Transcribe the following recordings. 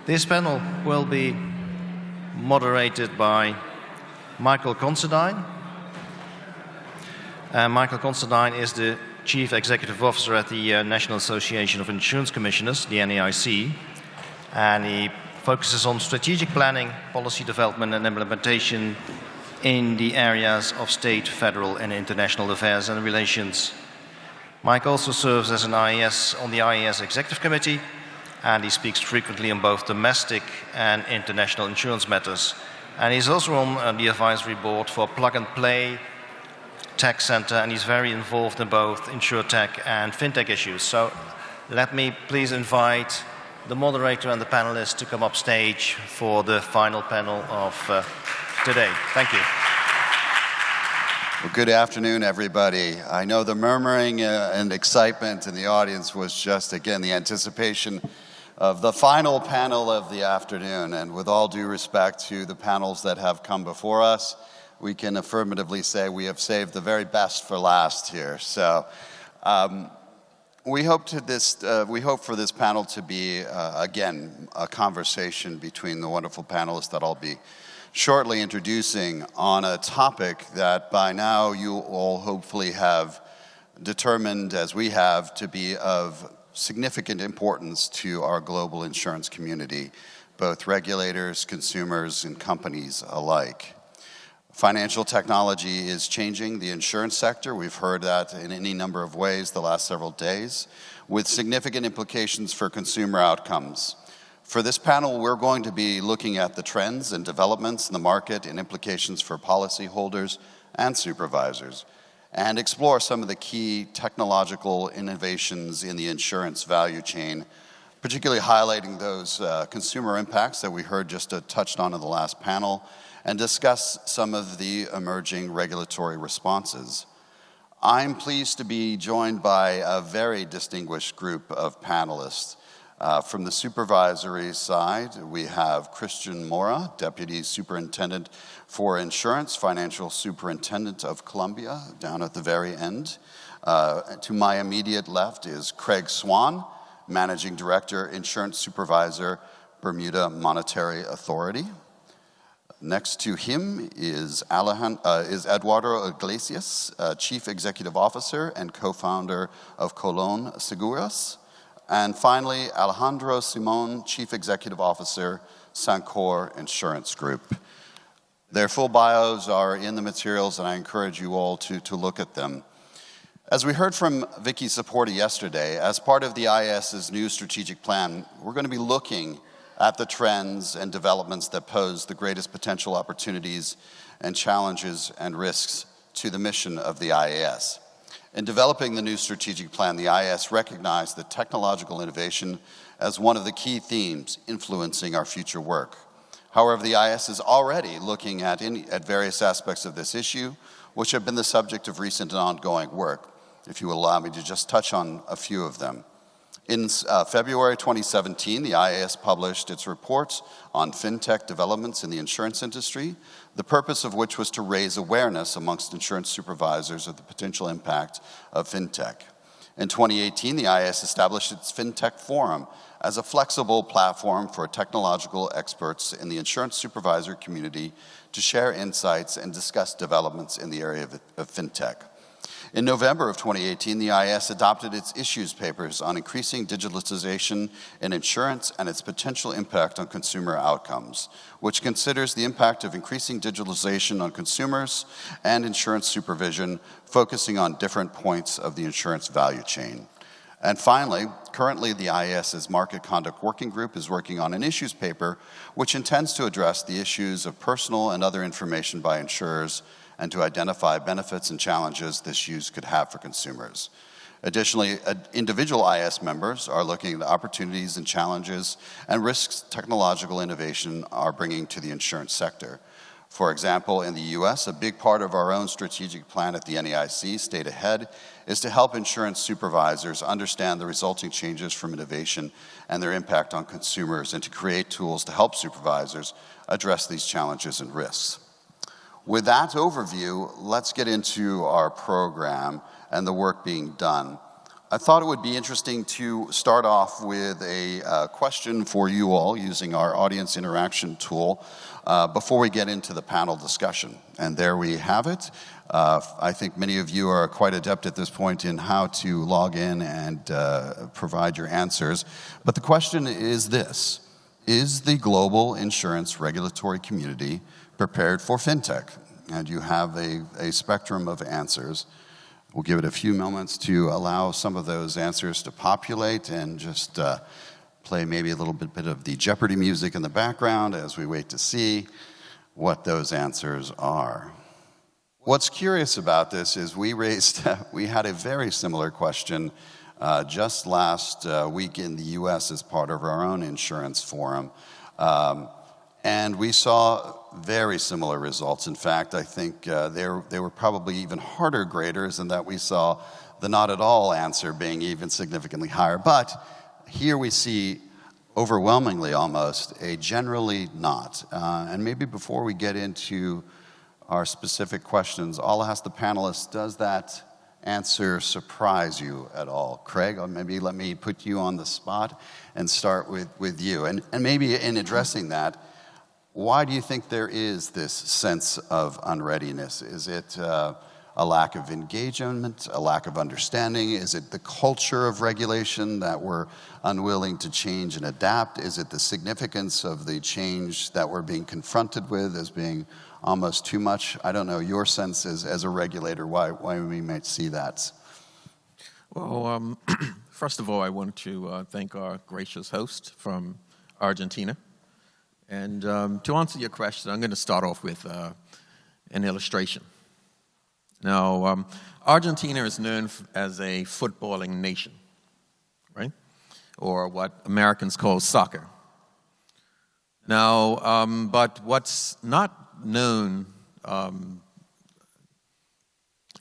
This panel will be moderated by Michael Consedine. Michael Consedine is the Chief Executive Officer at the National Association of Insurance Commissioners, the NAIC, and he focuses on strategic planning, policy development and implementation in the areas of state, federal and international affairs and relations. Mike also serves as an IAIS on the IAIS Executive Committee, and he speaks frequently on both domestic and international insurance matters. And he's also on the advisory board for Plug and Play Tech Center, and he's very involved in both InsurTech and FinTech issues. So let me please invite the moderator and the panelists to come up stage for the final panel of today. Thank you. Well, good afternoon, everybody. I know the murmuring and excitement in the audience was just, again, the anticipation of the final panel of the afternoon. And with all due respect to the panels that have come before us, we can affirmatively say we have saved the very best for last here. So we hope for this panel to be, again, a conversation between the wonderful panelists that I'll be shortly introducing on a topic that by now you all hopefully have determined, as we have, to be of significant importance to our global insurance community, both regulators, consumers, and companies alike. Financial technology is changing the insurance sector. We've heard that in any number of ways the last several days, with significant implications for consumer outcomes. For this panel, we're going to be looking at the trends and developments in the market and implications for policyholders and supervisors, and explore some of the key technological innovations in the insurance value chain, particularly highlighting those consumer impacts that we heard just touched on in the last panel, and discuss some of the emerging regulatory responses. I'm pleased to be joined by a very distinguished group of panelists. From the supervisory side, we have Christian Mora, Deputy Superintendent for Insurance, Financial Superintendent of Colombia, down at the very end. To my immediate left is Craig Swan, Managing Director, Insurance Supervisor, Bermuda Monetary Authority. Next to him is Eduardo Iglesias, Chief Executive Officer and co-founder of Colón Seguros. And finally, Alejandro Simón, Chief Executive Officer, Sancor Insurance Group. Their full bios are in the materials, and I encourage you all to look at them. As we heard from Vicky Saporta yesterday, as part of the IAIS's new strategic plan, we're going to be looking at the trends and developments that pose the greatest potential opportunities and challenges and risks to the mission of the IAIS. In developing the new strategic plan, the IAIS recognized that technological innovation as one of the key themes influencing our future work. However, the IAIS is already looking at various aspects of this issue, which have been the subject of recent and ongoing work. If you will allow me to just touch on a few of them. In February 2017, the IAIS published its reports on fintech developments in the insurance industry, the purpose of which was to raise awareness amongst insurance supervisors of the potential impact of fintech. In 2018, the IAIS established its Fintech Forum as a flexible platform for technological experts in the insurance supervisor community to share insights and discuss developments in the area of fintech. In November of 2018, the IAIS adopted its issues papers on increasing digitalization in insurance and its potential impact on consumer outcomes, which considers the impact of increasing digitalization on consumers and insurance supervision, focusing on different points of the insurance value chain. And finally, currently the IAIS's Market Conduct Working Group is working on an issues paper which intends to address the issues of personal and other information by insurers and to identify benefits and challenges this use could have for consumers. Additionally, individual IAIS members are looking at the opportunities and challenges and risks technological innovation are bringing to the insurance sector. For example, in the US, a big part of our own strategic plan at the NAIC, State Ahead, is to help insurance supervisors understand the resulting changes from innovation and their impact on consumers, and to create tools to help supervisors address these challenges and risks. With that overview, let's get into our program and the work being done. I thought it would be interesting to start off with a question for you all using our audience interaction tool before we get into the panel discussion. And there we have it. I think many of you are quite adept at this point in how to log in and provide your answers. But the question is this: is the global insurance regulatory community prepared for fintech? And you have a spectrum of answers. We'll give it a few moments to allow some of those answers to populate and just play maybe a little bit of the Jeopardy music in the background as we wait to see what those answers are. What's curious about this is we had a very similar question just last week in the US as part of our own insurance forum. And we saw very similar results. In fact, I think they were probably even harder graders in that we saw the not at all answer being even significantly higher. But here we see overwhelmingly almost a generally not. And maybe before we get into our specific questions, I'll ask the panelists, does that answer surprise you at all? Craig, or maybe let me put you on the spot and start with you. And maybe in addressing that, why do you think there is this sense of unreadiness? Is it a lack of engagement, a lack of understanding? Is it the culture of regulation that we're unwilling to change and adapt? Is it the significance of the change that we're being confronted with as being almost too much? I don't know, your sense as a regulator, why we might see that? Well, first of all, I want to thank our gracious host from Argentina. And to answer your question, I'm going to start off with an illustration. Now, Argentina is known as a footballing nation, right? Or what Americans call soccer. Now, but what's not known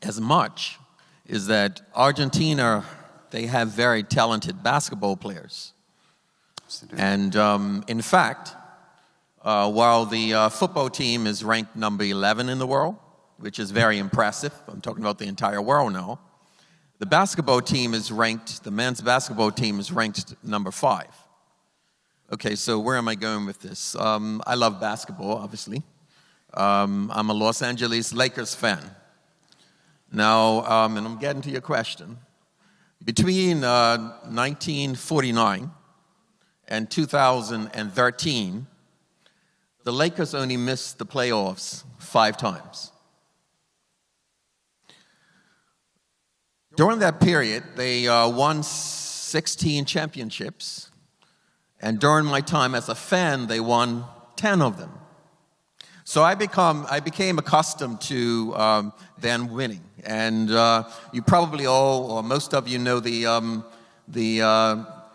as much is that Argentina, they have very talented basketball players. And in fact, while the football team is ranked number 11 in the world, which is very impressive, I'm talking about the entire world now, the basketball team is ranked, the men's basketball team is ranked number 5. Okay, so where am I going with this? I love basketball, obviously. I'm a Los Angeles Lakers fan. Now, and I'm getting to your question. Between 1949 and 2013, the Lakers only missed the playoffs 5 times. During that period, they won 16 championships, and during my time as a fan, they won 10 of them. So I became accustomed to them winning, and you probably all, or most of you, know the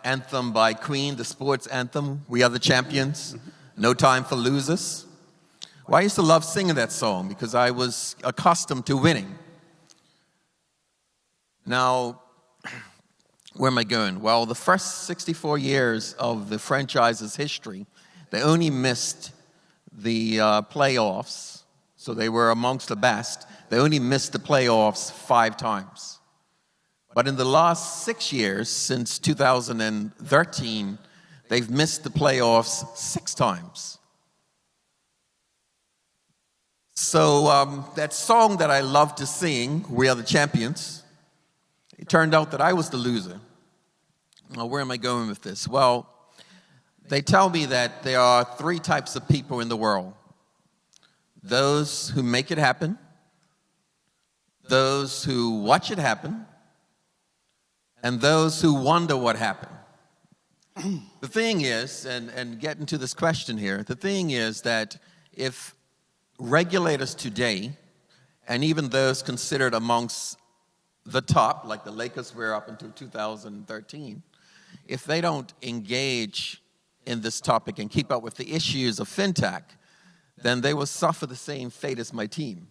anthem by Queen, the sports anthem, "We Are the Champions." No time for losers. Well, I used to love singing that song because I was accustomed to winning. Now, where am I going? Well, the first 64 years of the franchise's history, they only missed the playoffs, so they were amongst the best. They only missed the playoffs 5 times. But in the last 6 years, since 2013, they've missed the playoffs 6 times. So that song that I love to sing, "We Are the Champions," it turned out that I was the loser. Now, where am I going with this? Well, they tell me that there are 3 types of people in the world. Those who make it happen, those who watch it happen, and those who wonder what happened. The thing is, and getting to this question here, the thing is that if regulators today, and even those considered amongst the top, like the Lakers were up until 2013, if they don't engage in this topic and keep up with the issues of fintech, then they will suffer the same fate as my team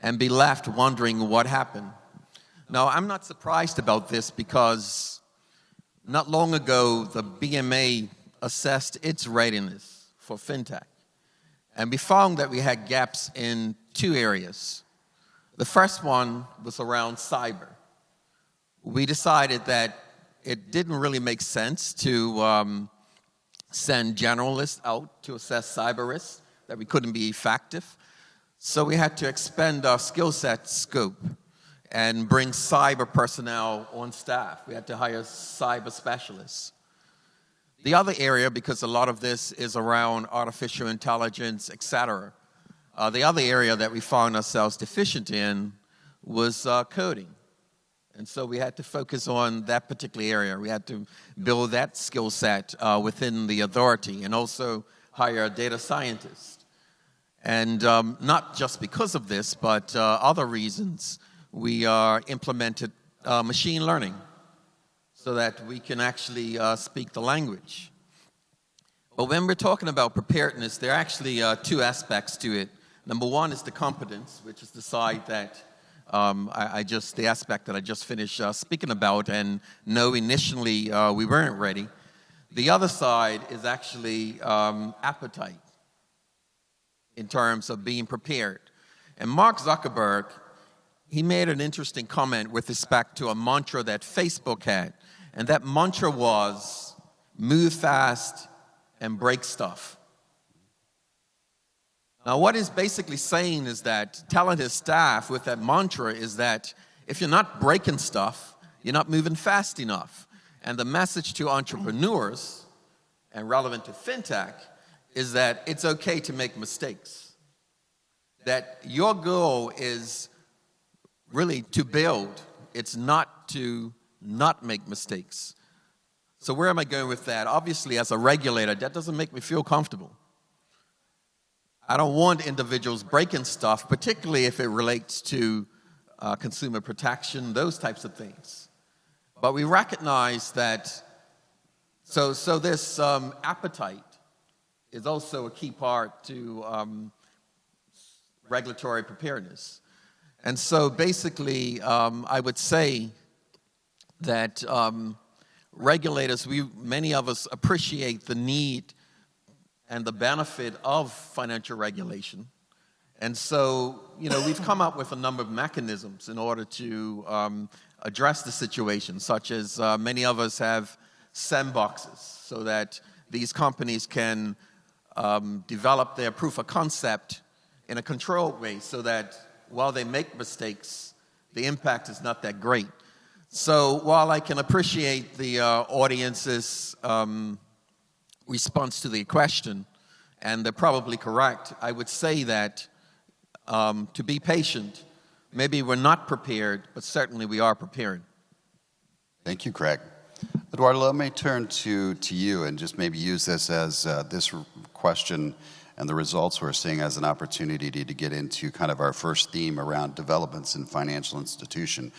and be left wondering what happened. Now, I'm not surprised about this because not long ago, the BMA assessed its readiness for fintech. And we found that we had gaps in 2 areas. The first one was around cyber. we decided that it didn't really make sense to send generalists out to assess cyber risks, that we couldn't be effective. So we had to expand our skill set scope and bring cyber personnel on staff. We had to hire cyber specialists. The other area, because a lot of this is around artificial intelligence, et cetera, the other area that we found ourselves deficient in was coding. And so we had to focus on that particular area. We had to build that skill set within the authority and also hire a data scientist. And not just because of this, but other reasons, we implemented machine learning so that we can actually speak the language. But when we're talking about preparedness, there are actually two aspects to it. Number one is the competence, which is the side that the aspect that I just finished speaking about, and no, initially we weren't ready. The other side is actually appetite in terms of being prepared. And Mark Zuckerberg, he made an interesting comment with respect to a mantra that Facebook had, and that mantra was, move fast and break stuff. Now, what he's basically saying is that, telling his staff with that mantra is that if you're not breaking stuff, you're not moving fast enough. And the message to entrepreneurs, and relevant to fintech, is that it's okay to make mistakes. That your goal is really to build. It's not to not make mistakes. So where am I going with that? Obviously, as a regulator, that doesn't make me feel comfortable. I don't want individuals breaking stuff, particularly if it relates to consumer protection, those types of things. But we recognize that, so this appetite is also a key part to regulatory preparedness. And so basically, I would say that regulators, many of us appreciate the need and the benefit of financial regulation. And so, we've come up with a number of mechanisms in order to address the situation, such as many of us have sandboxes so that these companies can develop their proof of concept in a controlled way so that while they make mistakes, the impact is not that great. So while I can appreciate the audience's response to the question, and they're probably correct, I would say that to be patient, maybe we're not prepared, but certainly we are prepared. Thank you, Craig. Eduardo, let me turn to you and just maybe use this as this question and the results we're seeing as an opportunity to get into kind of our first theme around developments in financial institution.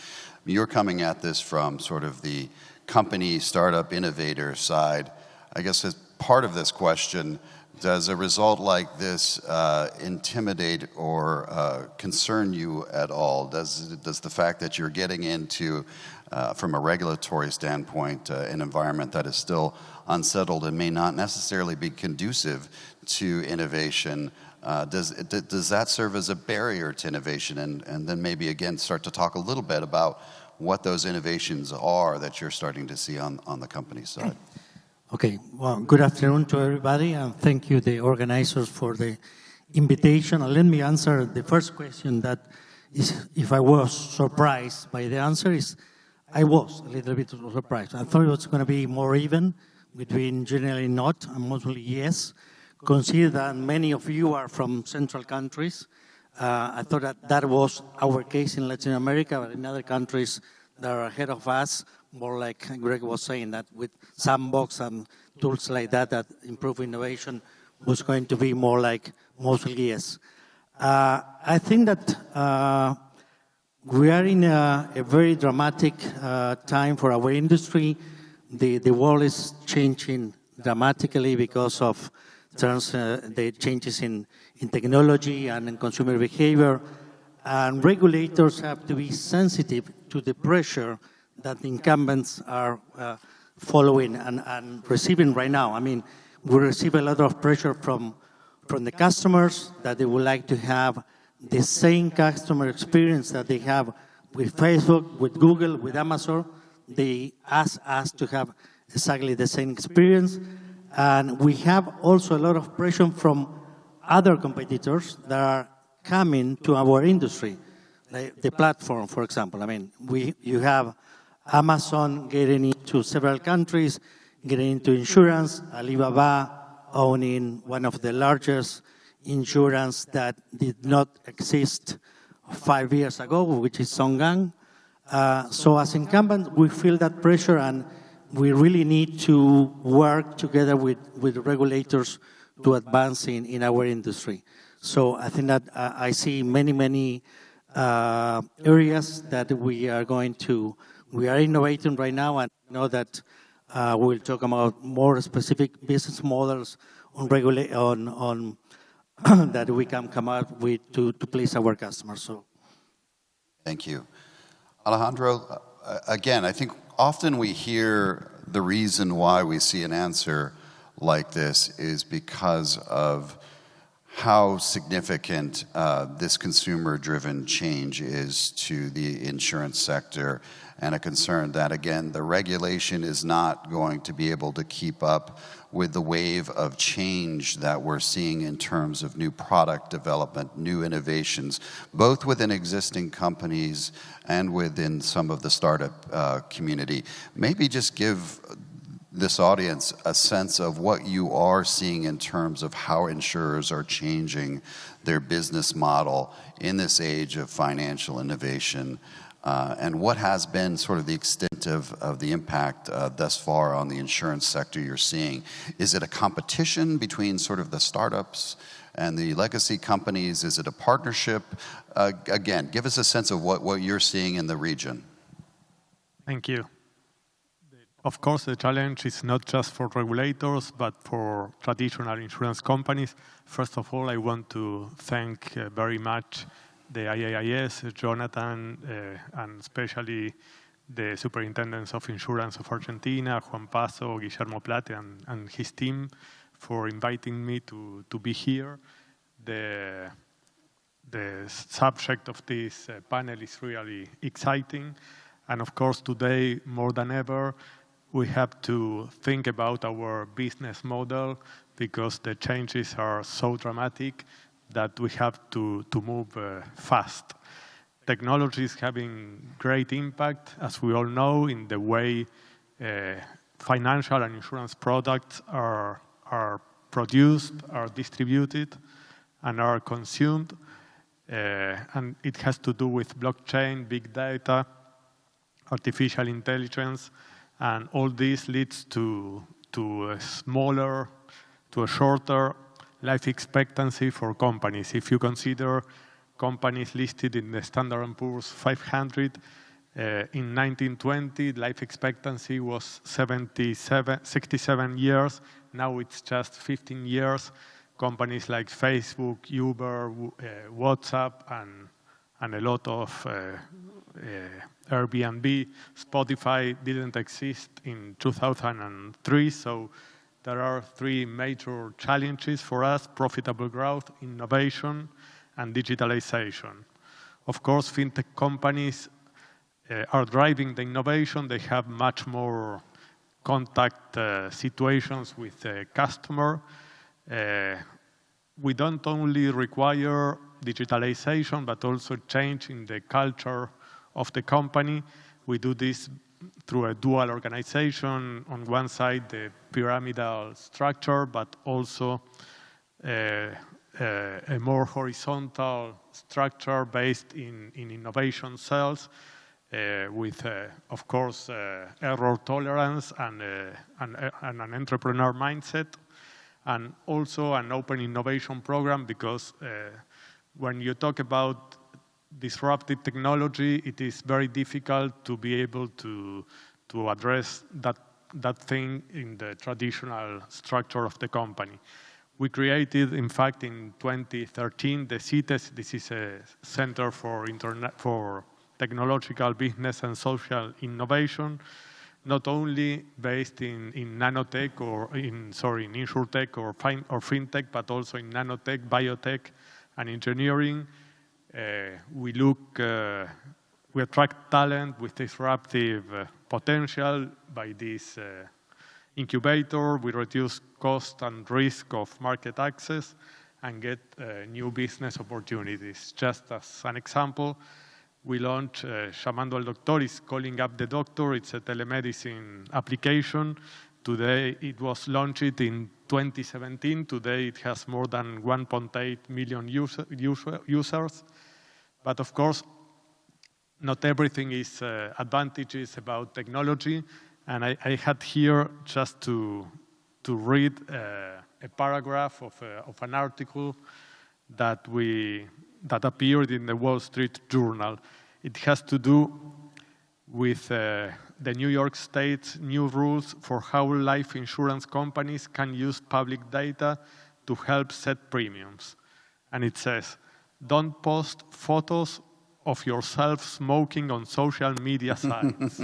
You're coming at this from sort of the company, startup, innovator side. I guess as part of this question, does a result like this intimidate or concern you at all? Does the fact that you're getting into, from a regulatory standpoint, an environment that is still unsettled and may not necessarily be conducive to innovation, does that serve as a barrier to innovation? And then maybe again start to talk a little bit about what those innovations are that you're starting to see on the company side. Okay, well, good afternoon to everybody, and thank you, the organizers, for the invitation. And let me answer the first question, that is, if I was surprised by the answer, is I was a little bit surprised. I thought it was going to be more even, between generally not and mostly yes. Consider that many of you are from central countries. I thought that was our case in Latin America, but in other countries that are ahead of us, more like Greg was saying, that with sandbox and tools like that improve innovation was going to be more like mostly yes. I think that we are in a very dramatic time for our industry. The world is changing dramatically because of the changes in technology and in consumer behavior. And regulators have to be sensitive to the pressure that the incumbents are following and receiving right now. I mean, we receive a lot of pressure from the customers that they would like to have the same customer experience that they have with Facebook, with Google, with Amazon. They ask us to have exactly the same experience. And we have also a lot of pressure from other competitors that are coming to our industry, like the platform, for example. I mean, you have Amazon getting into several countries, getting into insurance, Alibaba owning one of the largest insurance that did not exist 5 years ago, which is Songgang. So as incumbents, we feel that pressure, and we really need to work together with regulators to advance in our industry. So I think that I see many areas that we are innovating right now, and I know that we'll talk about more specific business models on that we can come up with to please our customers. So, thank you. Alejandro, again, I think often we hear the reason why we see an answer like this is because of how significant this consumer-driven change is to the insurance sector, and a concern that, again, the regulation is not going to be able to keep up with the wave of change that we're seeing in terms of new product development, new innovations, both within existing companies and within some of the startup community. Maybe just give this audience a sense of what you are seeing in terms of how insurers are changing their business model in this age of financial innovation, and what has been sort of the extent of the impact thus far on the insurance sector you're seeing. Is it a competition between sort of the startups and the legacy companies? Is it a partnership? Again, give us a sense of what you're seeing in the region. Thank you. Of course, the challenge is not just for regulators, but for traditional insurance companies. First of all, I want to thank very much the IAIS, Jonathan, and especially the Superintendents of Insurance of Argentina, Juan Paso, Guillermo Plate, and his team for inviting me to be here. The subject of this panel is really exciting. And of course, today, more than ever, we have to think about our business model because the changes are so dramatic that we have to move fast. Technology is having great impact, as we all know, in the way financial and insurance products are produced, are distributed, and are consumed. And it has to do with blockchain, big data, artificial intelligence, and all this leads to a shorter life expectancy for companies. If you consider companies listed in the Standard & Poor's 500, in 1920, life expectancy was 67 years. Now it's just 15 years. Companies like Facebook, Uber, WhatsApp, and a lot of Airbnb, Spotify didn't exist in 2003, so there are three major challenges for us: profitable growth, innovation, and digitalization. Of course, fintech companies are driving the innovation. They have much more contact situations with the customer. We don't only require digitalization, but also change in the culture of the company. We do this through a dual organization. On one side, the pyramidal structure, but also a more horizontal structure based in innovation cells with, of course, error tolerance and an entrepreneur mindset, and also an open innovation program, because when you talk about disruptive technology, it is very difficult to be able to address that thing in the traditional structure of the company. We created, in fact, in 2013, the CITES. This is a Center for Technological Business and Social Innovation, not only based in nanotech or in insurtech or fintech, but also in nanotech, biotech, and engineering. We look we attract talent with disruptive potential by this incubator. We reduce cost and risk of market access and get new business opportunities. Just as an example, we launched Llamando al Doctor, is calling up the doctor. It's a telemedicine application. Today, it was launched in 2017. Today, it has more than 1.8 million users. But of course, not everything is advantages about technology. And I had here just to read a paragraph of an article that appeared in the Wall Street Journal. It has to do with the New York State's new rules for how life insurance companies can use public data to help set premiums. And it says, don't post photos of yourself smoking on social media sites.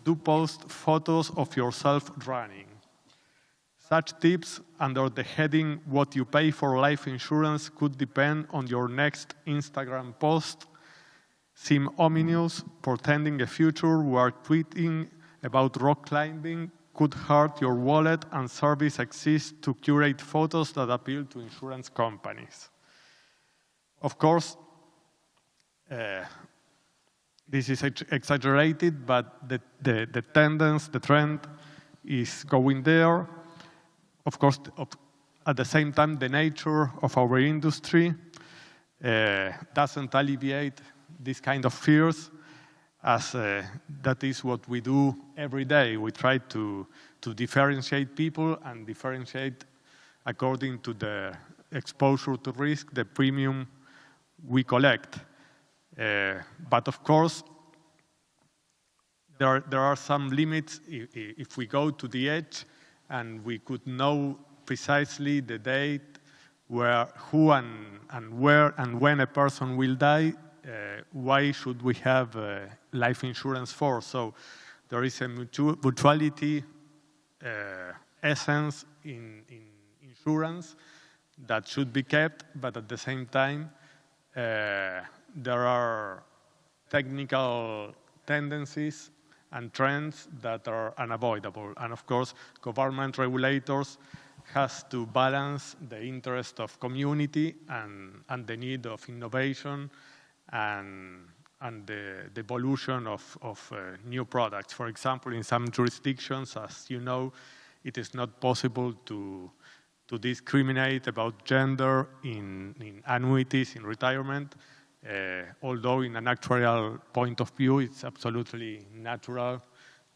Do post photos of yourself running. Such tips under the heading, what you pay for life insurance could depend on your next Instagram post, seem ominous, portending a future where tweeting about rock climbing could hurt your wallet and service exists to curate photos that appeal to insurance companies. Of course, this is exaggerated, but the tendency, the trend is going there. Of course, at the same time, the nature of our industry doesn't alleviate this kind of fears, as that is what we do every day. We try to differentiate people and differentiate according to the exposure to risk, the premium we collect. But of course, there are some limits. If we go to the edge and we could know precisely the date where, who and where and when a person will die, why should we have life insurance for? So there is a mutuality essence in insurance that should be kept, but at the same time, there are technical tendencies and trends that are unavoidable. And of course, government regulators has to balance the interest of community and the need of innovation and the evolution of new products. For example, in some jurisdictions, as you know, it is not possible to discriminate about gender in annuities, in retirement, although in an actuarial point of view, it's absolutely natural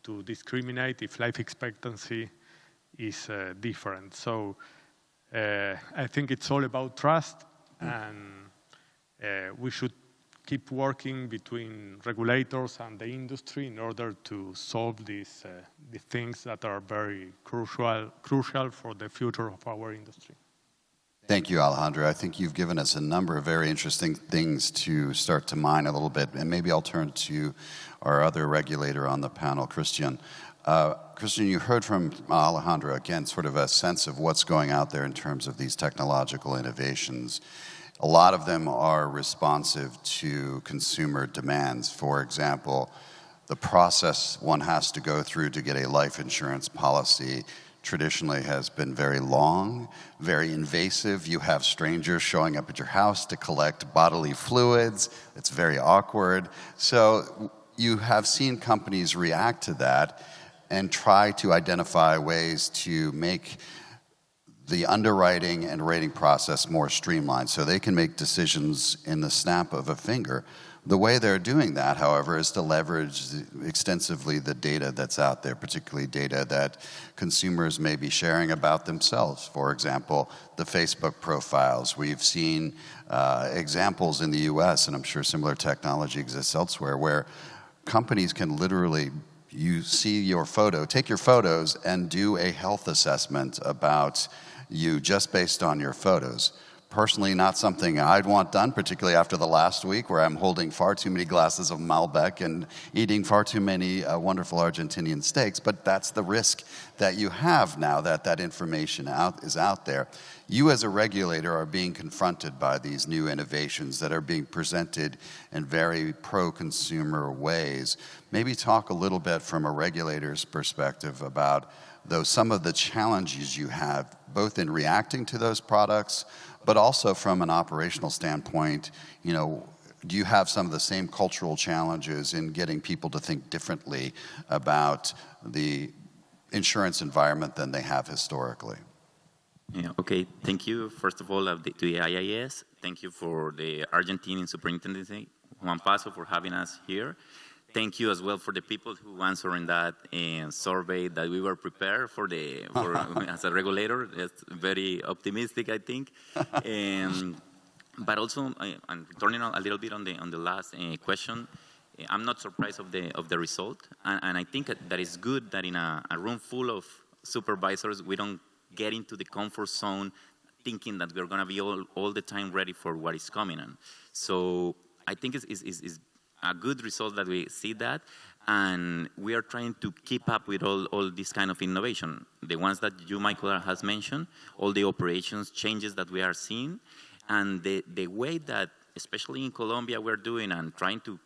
to discriminate if life expectancy is different. So I think it's all about trust, and we should keep working between regulators and the industry in order to solve these things that are very crucial for the future of our industry. Thank you, Alejandro. I think you've given us a number of very interesting things to start to mine a little bit, and maybe I'll turn to our other regulator on the panel, Christian. Christian, you heard from Alejandro, again, sort of a sense of what's going out there in terms of these technological innovations. A lot of them are responsive to consumer demands. For example, the process one has to go through to get a life insurance policy traditionally has been very long, very invasive. You have strangers showing up at your house to collect bodily fluids. It's very awkward. So you have seen companies react to that and try to identify ways to make the underwriting and rating process more streamlined so they can make decisions in the snap of a finger. The way they're doing that, however, is to leverage extensively the data that's out there, particularly data that consumers may be sharing about themselves. For example, the Facebook profiles. We've seen examples in the US, and I'm sure similar technology exists elsewhere, where companies can literally, you see your photo, take your photos and do a health assessment about you just based on your photos. personally not something I'd want done, particularly after the last week where I'm holding far too many glasses of Malbec and eating far too many wonderful Argentinian steaks, but that's the risk that you have now that that information is out there. You as a regulator are being confronted by these new innovations that are being presented in very pro-consumer ways. Maybe talk a little bit from a regulator's perspective about some of the challenges you have, both in reacting to those products, but also from an operational standpoint. Do you have some of the same cultural challenges in getting people to think differently about the insurance environment than they have historically? Yeah, okay, thank you, first of all, to the IAIS. Thank you for the Argentinian Superintendent, Juan Paso, for having us here. Thank you as well for the people who answered in that survey that we were prepared for as a regulator. It's very optimistic, I think. But also, I'm returning a little bit on the last question. I'm not surprised of the result, and I think that it's good that in a room full of supervisors, we don't get into the comfort zone thinking that we're going to be all the time ready for what is coming on. So I think it's a good result that we see that, and we are trying to keep up with all this kind of innovation. The ones that you, Michael, has mentioned, all the operations changes that we are seeing, and the way that, especially in Colombia, we're doing and trying to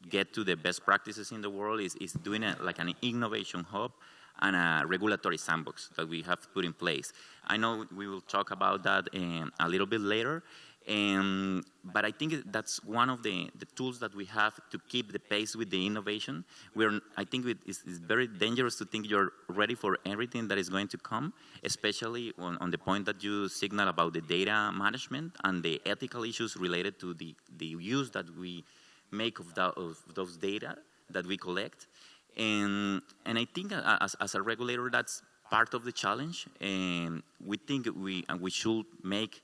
get to the best practices in the world is doing like an innovation hub and a regulatory sandbox that we have put in place. I know we will talk about that a little bit later, but I think that's one of the tools that we have to keep the pace with the innovation. I think it's very dangerous to think you're ready for everything that is going to come, especially on the point that you signal about the data management and the ethical issues related to the use that we make of those data that we collect. And I think as a regulator, that's part of the challenge. And we think we should make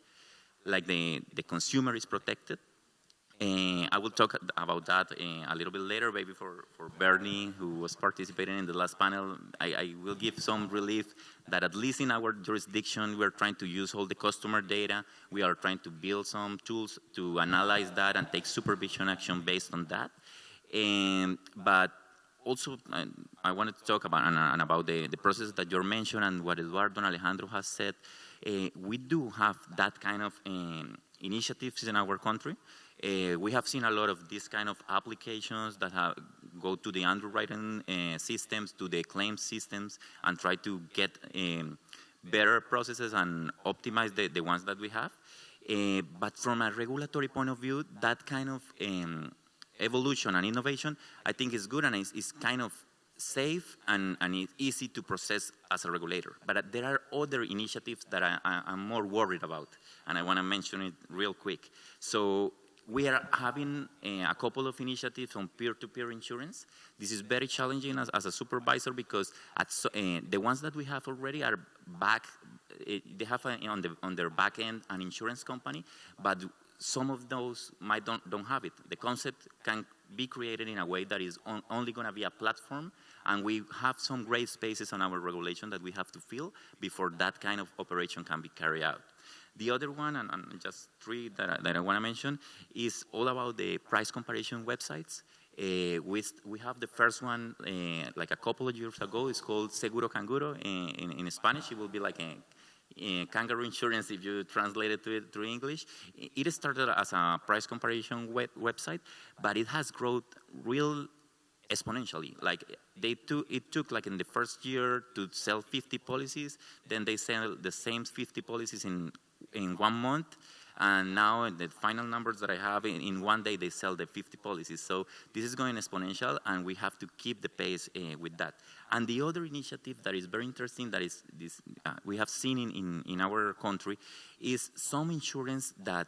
like the consumer is protected. And I will talk about that a little bit later, maybe for Bernie, who was participating in the last panel. I will give some relief that at least in our jurisdiction, we're trying to use all the customer data. We are trying to build some tools to analyze that and take supervision action based on that. But also, I wanted to talk about the process that you mentioned and what Eduardo and Alejandro has said. We do have that kind of initiatives in our country. We have seen a lot of these kind of applications that go to the underwriting systems, to the claim systems, and try to get better processes and optimize the ones that we have. But from a regulatory point of view, that kind of evolution and innovation, I think is good and is kind of safe and it's easy to process as a regulator. But there are other initiatives that I'm more worried about, and I want to mention it real quick. So we are having a couple of initiatives on peer-to-peer insurance. This is very challenging as a supervisor because the ones that we have already are back. They have on their back end an insurance company, but some of those don't have it. The concept can be created in a way that is only going to be a platform, and we have some gray spaces on our regulation that we have to fill before that kind of operation can be carried out. The other one, and just three that I want to mention, is all about the price comparison websites. We have the first one like a couple of years ago. It's called Seguro Canguro. In Spanish, it will be like a kangaroo insurance if you translate it through English. It started as a price comparison website, but it has grown real exponentially. Like it took like in the first year to sell 50 policies, then they sell the same 50 policies in 1 month, and now the final numbers that I have, in 1 day they sell the 50 policies. So this is going exponential, and we have to keep the pace with that. And the other initiative that is very interesting that is we have seen in our country is some insurance that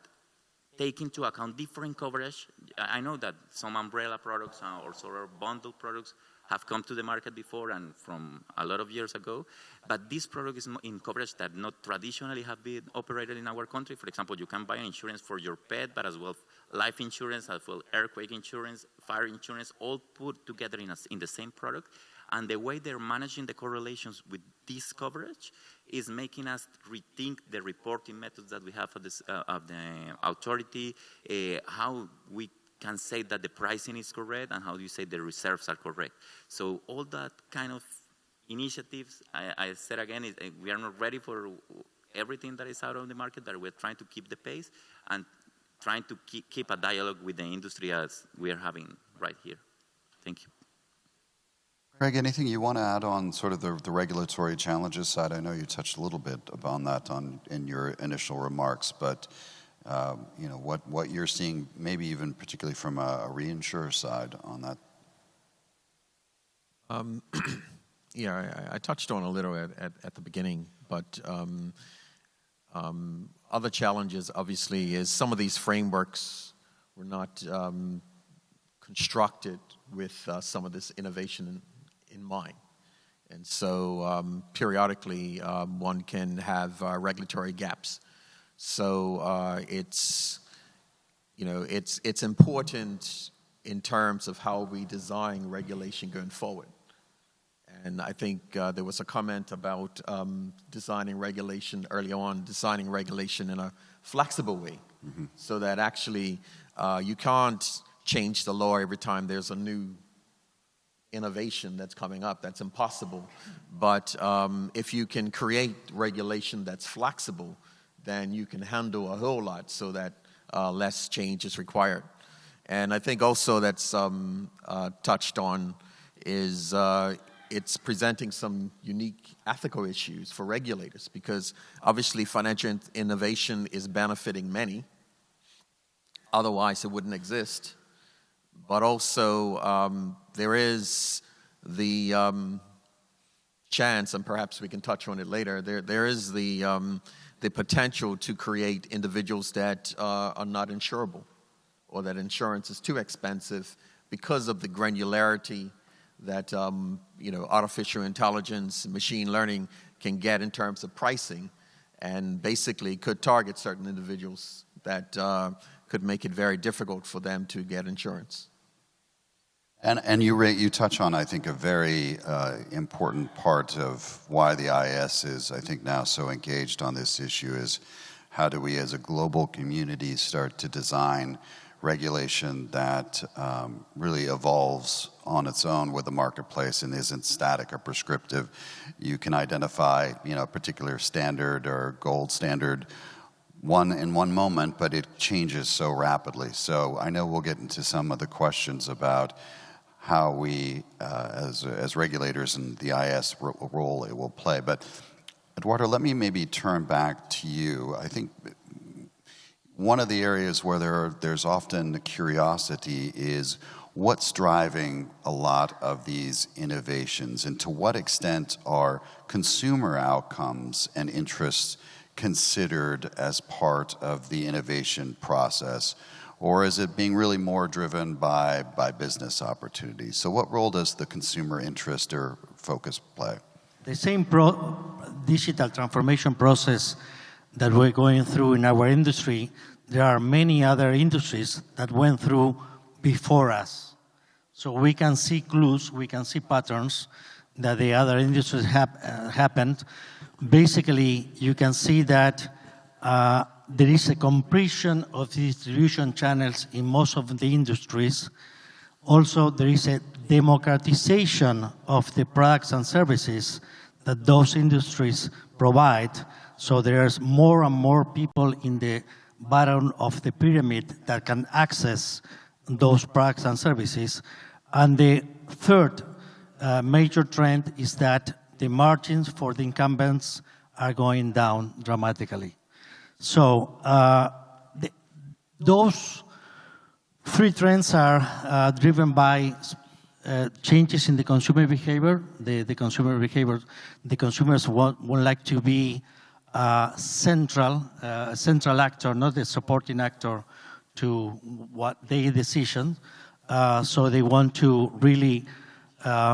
take into account different coverage. I know that some umbrella products or sort of bundle products have come to the market before and from a lot of years ago, but this product is in coverage that not traditionally have been operated in our country. For example, you can buy an insurance for your pet, but as well life insurance, as well earthquake insurance, fire insurance, all put together in the same product. And the way they're managing the correlations with this coverage is making us rethink the reporting methods that we have of the authority, how we can say that the pricing is correct, and how do you say the reserves are correct. So all that kind of initiatives, I said again, we are not ready for everything that is out of the market, that we're trying to keep the pace and trying to keep a dialogue with the industry as we are having right here. Thank you. Greg, anything you want to add on sort of the regulatory challenges side? I know you touched a little bit upon that in your initial remarks, but you know, what you're seeing, maybe even particularly from a reinsurer side on that. Yeah, I touched on a little at the beginning, but other challenges obviously is some of these frameworks were not constructed with some of this innovation in mind. And so periodically one can have regulatory gaps. So it's important in terms of how we design regulation going forward. And I think there was a comment about designing regulation early on, designing regulation in a flexible way, so that actually you can't change the law every time there's a new innovation that's coming up. That's impossible. But if you can create regulation that's flexible, then you can handle a whole lot so that less change is required. And I think also that's touched on is it's presenting some unique ethical issues for regulators, because obviously financial innovation is benefiting many, otherwise it wouldn't exist. But also there is the chance, and perhaps we can touch on it later, there is the potential to create individuals that are not insurable, or that insurance is too expensive because of the granularity that artificial intelligence, machine learning can get in terms of pricing, and basically could target certain individuals that could make it very difficult for them to get insurance. And you touch on, I think, a very important part of why the IAIS is, I think, now so engaged on this issue is how do we as a global community start to design regulation that really evolves on its own with the marketplace and isn't static or prescriptive. You can identify, a particular standard or gold standard in one moment, but it changes so rapidly. So I know we'll get into some of the questions about how we, as regulators and the IAIS role it will play. But Eduardo, let me maybe turn back to you. I think one of the areas where there's often curiosity is what's driving a lot of these innovations, and to what extent are consumer outcomes and interests considered as part of the innovation process, or is it being really more driven by business opportunities? So what role does the consumer interest or focus play? The same digital transformation process that we're going through in our industry, there are many other industries that went through before us. So we can see clues, we can see patterns that the other industries happened. Basically, you can see that there is a compression of the distribution channels in most of the industries. Also, there is a democratization of the products and services that those industries provide. So there's more and more people in the bottom of the pyramid that can access those products and services. And the third major trend is that the margins for the incumbents are going down dramatically. So those three trends are driven by changes in the consumer behavior. The consumers would like to be central actor, not a supporting actor to what their decision. So they want to really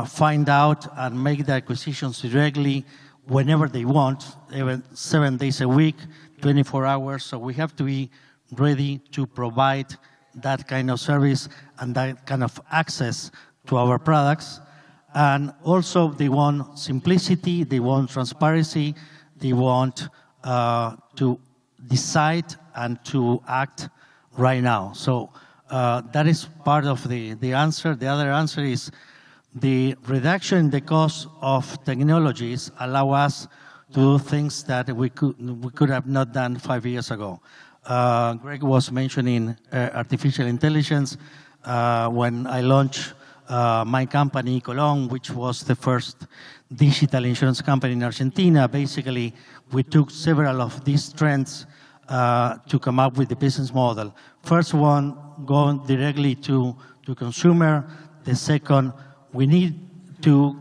find out and make the acquisitions directly whenever they want, even 7 days a week, 24 hours. So we have to be ready to provide that kind of service and that kind of access to our products. And also they want simplicity, they want transparency, they want to decide and to act right now. So that is part of the answer. The other answer is the reduction in the cost of technologies allow us to do things that we could have not done 5 years ago. Greg was mentioning artificial intelligence. When I launched my company, Colón, which was the first digital insurance company in Argentina, basically we took several of these trends to come up with the business model. First one, going directly to consumer. The second, we need to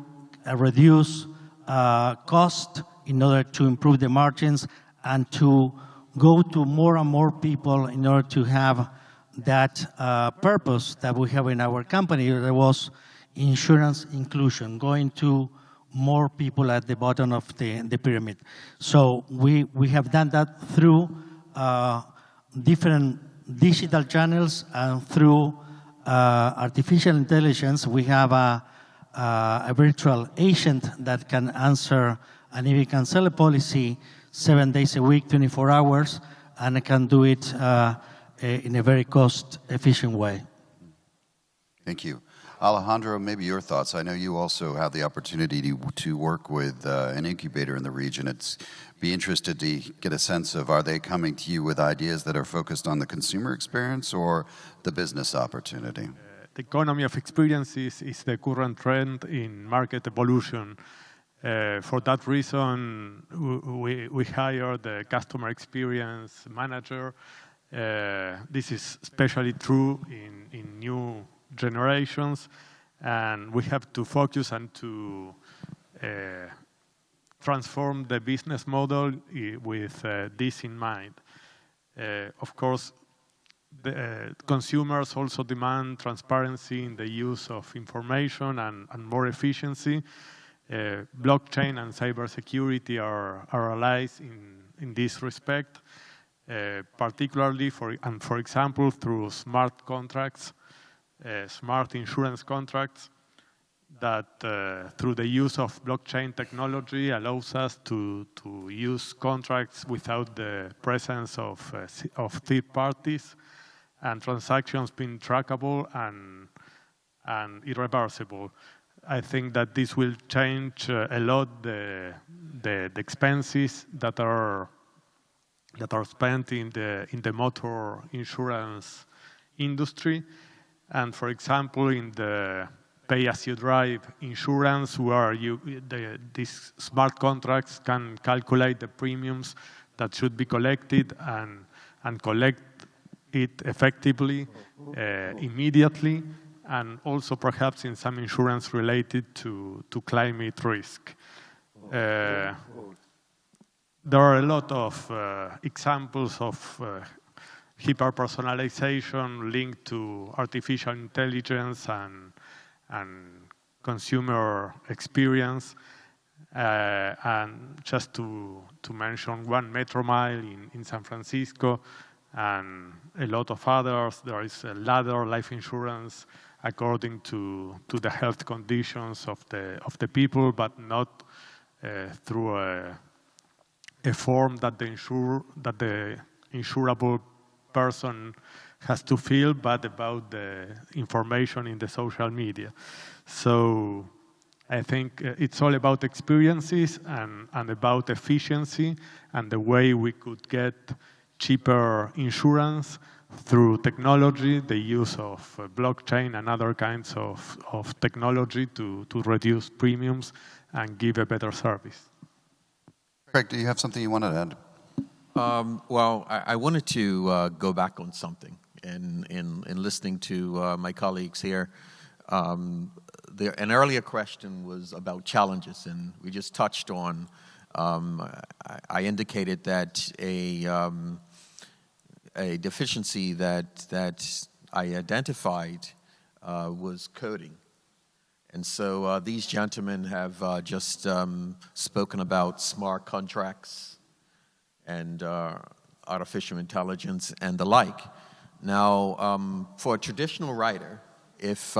reduce cost in order to improve the margins and to go to more and more people in order to have that purpose that we have in our company. There was insurance inclusion, going to more people at the bottom of the pyramid. So we have done that through different digital channels and through artificial intelligence. We have a virtual agent that can answer and if you can sell a policy 7 days a week, 24 hours, and it can do it in a very cost-efficient way. Thank you. Alejandro, maybe your thoughts. I know you also have the opportunity to work with an incubator in the region. Be interested to get a sense of, are they coming to you with ideas that are focused on the consumer experience or the business opportunity? The economy of experiences is the current trend in market evolution. For that reason, we hired the customer experience manager. This is especially true in new generations, and we have to focus and to transform the business model with this in mind. Of course, the consumers also demand transparency in the use of information and more efficiency. Blockchain and cybersecurity are allies in this respect, particularly for example, through smart contracts, smart insurance contracts that through the use of blockchain technology allows us to use contracts without the presence of third parties and transactions being trackable and irreversible. I think that this will change a lot the expenses that are spent in the motor insurance industry, and for example in the pay-as-you-drive insurance, where these smart contracts can calculate the premiums that should be collected and collect it effectively immediately. And also perhaps in some insurance related to climate risk. There are a lot of examples of hyper-personalization linked to artificial intelligence and consumer experience. And just to mention one metro mile in San Francisco and a lot of others, there is a ladder life insurance according to the health conditions of the people, but not through a form that the insurable person has to fill, but about the information in the social media. So I think it's all about experiences and about efficiency and the way we could get cheaper insurance through technology, the use of blockchain and other kinds of technology to reduce premiums and give a better service. Craig, do you have something you want to add? Well, I wanted to go back on something in listening to my colleagues here. An earlier question was about challenges, and we just touched on, I indicated that a deficiency that I identified was coding. And so these gentlemen have just spoken about smart contracts and artificial intelligence and the like. Now, for a traditional writer, if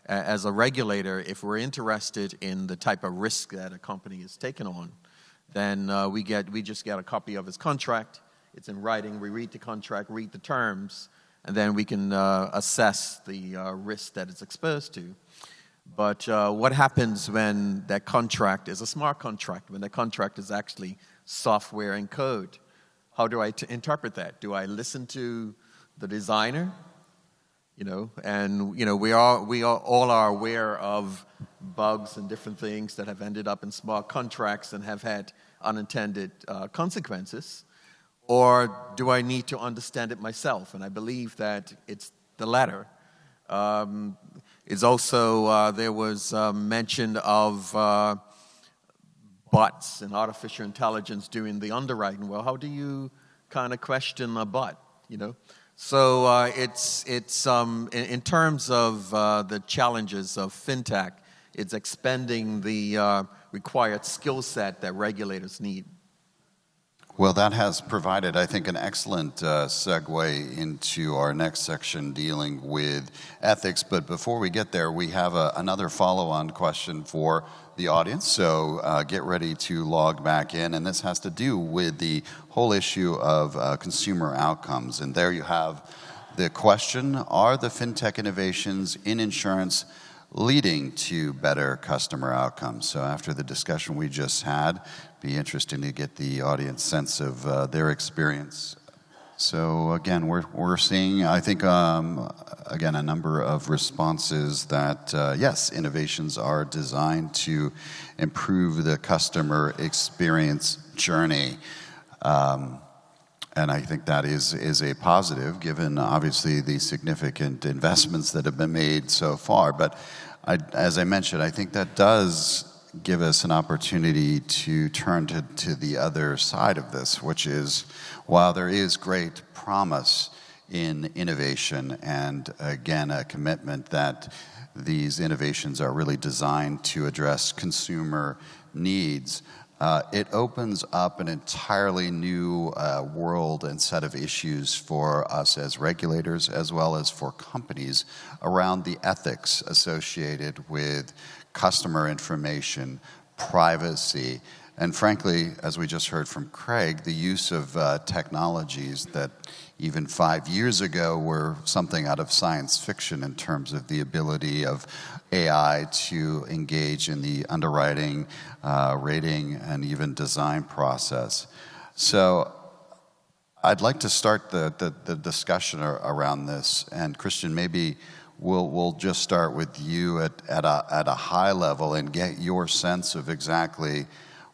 as a regulator, if we're interested in the type of risk that a company is taking on, then we just get a copy of his contract. It's in writing. We read the contract, read the terms, and then we can assess the risk that it's exposed to. But what happens when that contract is a smart contract, when the contract is actually software and code? How do I interpret that? Do I listen to the designer? You know, and you know, we all are aware of bugs and different things that have ended up in smart contracts and have had unintended consequences. Or do I need to understand it myself? And I believe that it's the latter. It's also, there was mention of bots and artificial intelligence doing the underwriting. Well, how do you kind of question a bot, you know? So it's in terms of the challenges of fintech, it's expanding the required skill set that regulators need. Well, that has provided, I think, an excellent segue into our next section dealing with ethics. But before we get there, we have another follow-on question for the audience. So get ready to log back in. And this has to do with the whole issue of consumer outcomes. And there you have the question, are the fintech innovations in insurance leading to better customer outcomes? So after the discussion we just had, be interesting to get the audience sense of their experience. So again, we're seeing, I think, again, a number of responses that, yes, innovations are designed to improve the customer experience journey. And I think that is a positive, given obviously the significant investments that have been made so far. But as I mentioned, I think that does give us an opportunity to turn to the other side of this, which is, while there is great promise in innovation and, again, a commitment that these innovations are really designed to address consumer needs, it opens up an entirely new world and set of issues for us as regulators, as well as for companies, around the ethics associated with customer information, privacy, and frankly, as we just heard from Craig, the use of technologies that even 5 years ago were something out of science fiction in terms of the ability of AI to engage in the underwriting, rating, and even design process. So I'd like to start the discussion around this, and Christian, maybe we'll just start with you at a high level and get your sense of exactly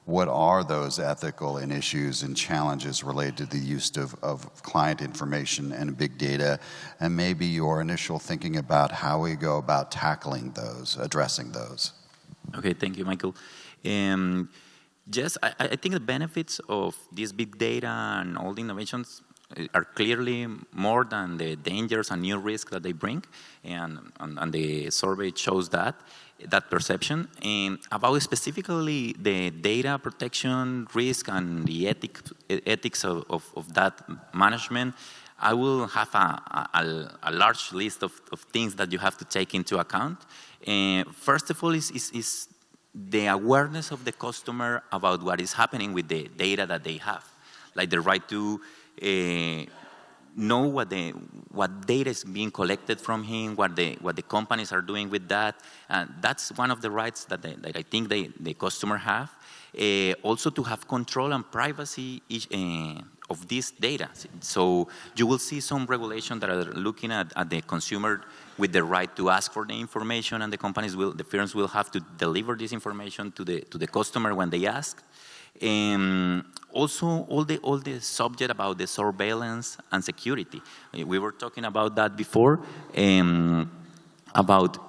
what are those ethical issues and challenges related to the use of client information and big data, and maybe your initial thinking about how we go about tackling those, addressing those. Okay, thank you, Michael. Yes, I think the benefits of this big data and all the innovations are clearly more than the dangers and new risks that they bring, and the survey shows that perception. And about specifically the data protection risk and the ethics of that management, I will have a large list of things that you have to take into account. First of all is the awareness of the customer about what is happening with the data that they have, like the right to know what data is being collected from him, what the companies are doing with that. That's one of the rights that I think the customer have. Also to have control and privacy of this data. So you will see some regulation that are looking at the consumer with the right to ask for the information, and the firms will have to deliver this information to the customer when they ask. Also, all the subject about the surveillance and security. We were talking about that before, about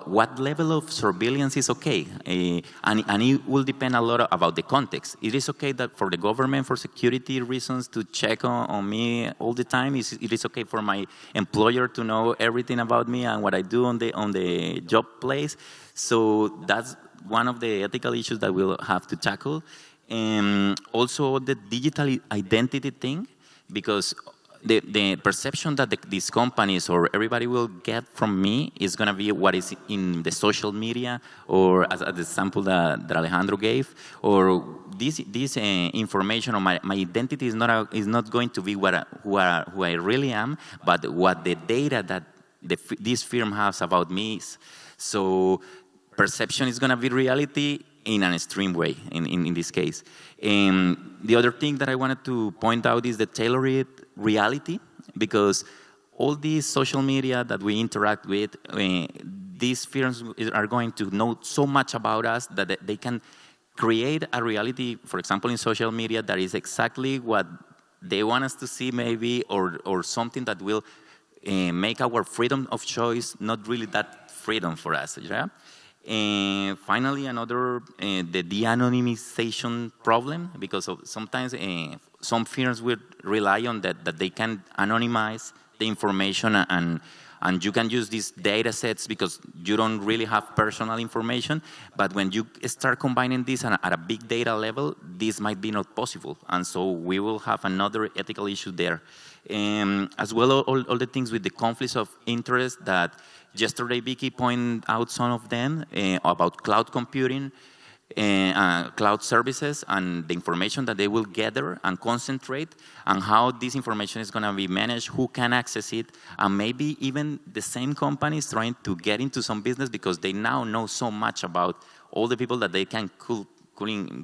what level of surveillance is okay, and it will depend a lot about the context. It is okay that for the government, for security reasons, to check on me all the time. It is okay for my employer to know everything about me and what I do on the job place. So that's one of the ethical issues that we'll have to tackle. And also the digital identity thing, because the perception that these companies or everybody will get from me is going to be what is in the social media, or as the example that Alejandro gave, or this information or my identity is not going to be who I really am, but what the data that this firm has about me is. So perception is going to be reality in an extreme way in this case. The other thing that I wanted to point out is the tailored reality, because all these social media that we interact with, these firms are going to know so much about us that they can create a reality, for example, in social media that is exactly what they want us to see maybe, or something that will make our freedom of choice not really that freedom for us, yeah? And finally, another, the de-anonymization problem, because sometimes some firms will rely on that they can anonymize the information, and you can use these data sets because you don't really have personal information. But when you start combining this at a big data level, this might be not possible. And so we will have another ethical issue there. As well, all the things with the conflicts of interest that yesterday Vicky pointed out some of them about cloud computing, cloud services, and the information that they will gather and concentrate, and how this information is going to be managed, who can access it, and maybe even the same companies trying to get into some business because they now know so much about all the people that they could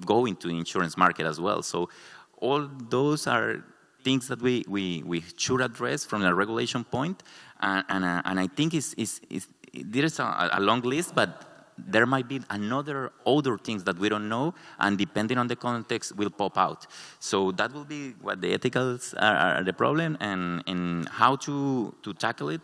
go into the insurance market as well. So all those are things that we should address from a regulation point, and I think there is a long list, but there might be other things that we don't know, and depending on the context, will pop out. So that will be what the ethicals are the problem, and how to tackle it.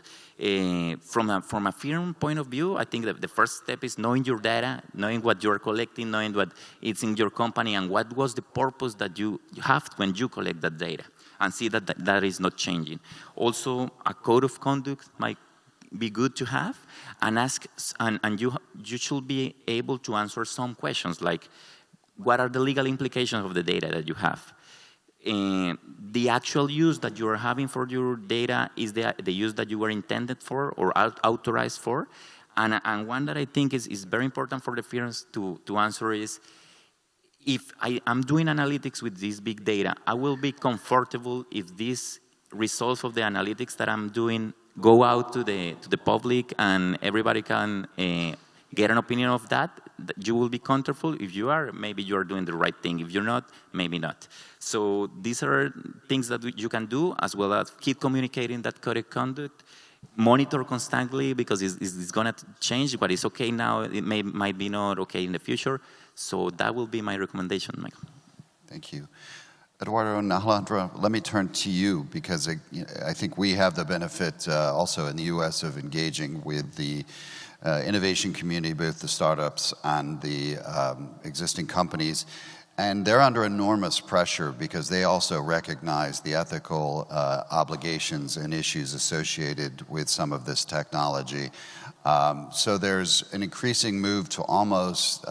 From a firm point of view, I think that the first step is knowing your data, knowing what you're collecting, knowing what is in your company, and what was the purpose that you have when you collect that data, and see that is not changing. Also, a code of conduct might be good to have, and ask, and you should be able to answer some questions like, what are the legal implications of the data that you have? The actual use that you are having for your data is the use that you were intended for or authorized for? And one that I think is very important for the firms to answer is, if I'm doing analytics with this big data, I will be comfortable if these results of the analytics that I'm doing go out to the public and everybody can get an opinion of that you will be comfortable. If you are, maybe you are doing the right thing. If you're not, maybe not. So these are things that you can do, as well as keep communicating that code of conduct, monitor constantly, because it's going to change. What is okay now, it might be not okay in the future. So that will be my recommendation, Michael. Thank you. Eduardo and Alejandro, let me turn to you, because I think we have the benefit also in the U.S. of engaging with the innovation community, both the startups and the existing companies. And they're under enormous pressure because they also recognize the ethical obligations and issues associated with some of this technology. So there's an increasing move to almost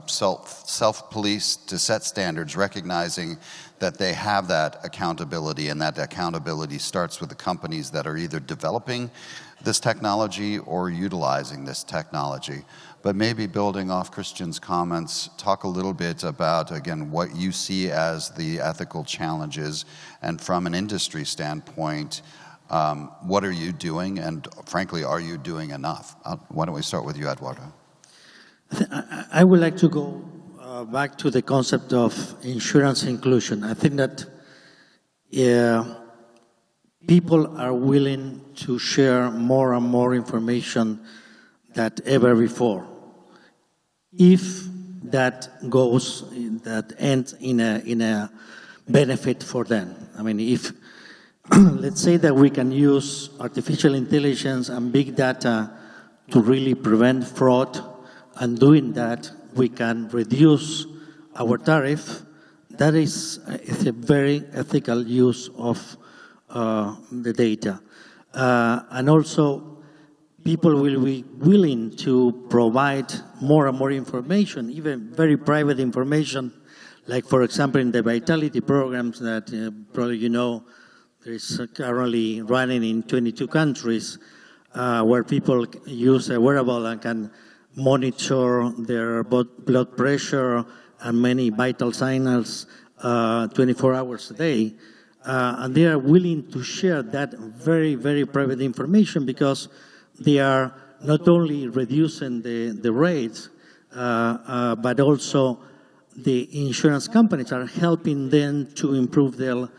self-police, to set standards, recognizing that they have that accountability, and that accountability starts with the companies that are either developing this technology or utilizing this technology. But maybe building off Christian's comments, talk a little bit about, again, what you see as the ethical challenges, and from an industry standpoint, what are you doing, and frankly, are you doing enough? Why don't we start with you, Eduardo? I would like to go back to the concept of insurance inclusion. I think that people are willing to share more and more information than ever before. If that ends in a benefit for them. I mean, if let's say that we can use artificial intelligence and big data to really prevent fraud, and doing that, we can reduce our tariff. That is a very ethical use of the data. And also, people will be willing to provide more and more information, even very private information, like, for example, in the vitality programs that probably you know, there is currently running in 22 countries where people use a wearable and can monitor their blood pressure and many vital signs 24 hours a day. And they are willing to share that very, very private information because they are not only reducing the rates, but also the insurance companies are helping them to improve their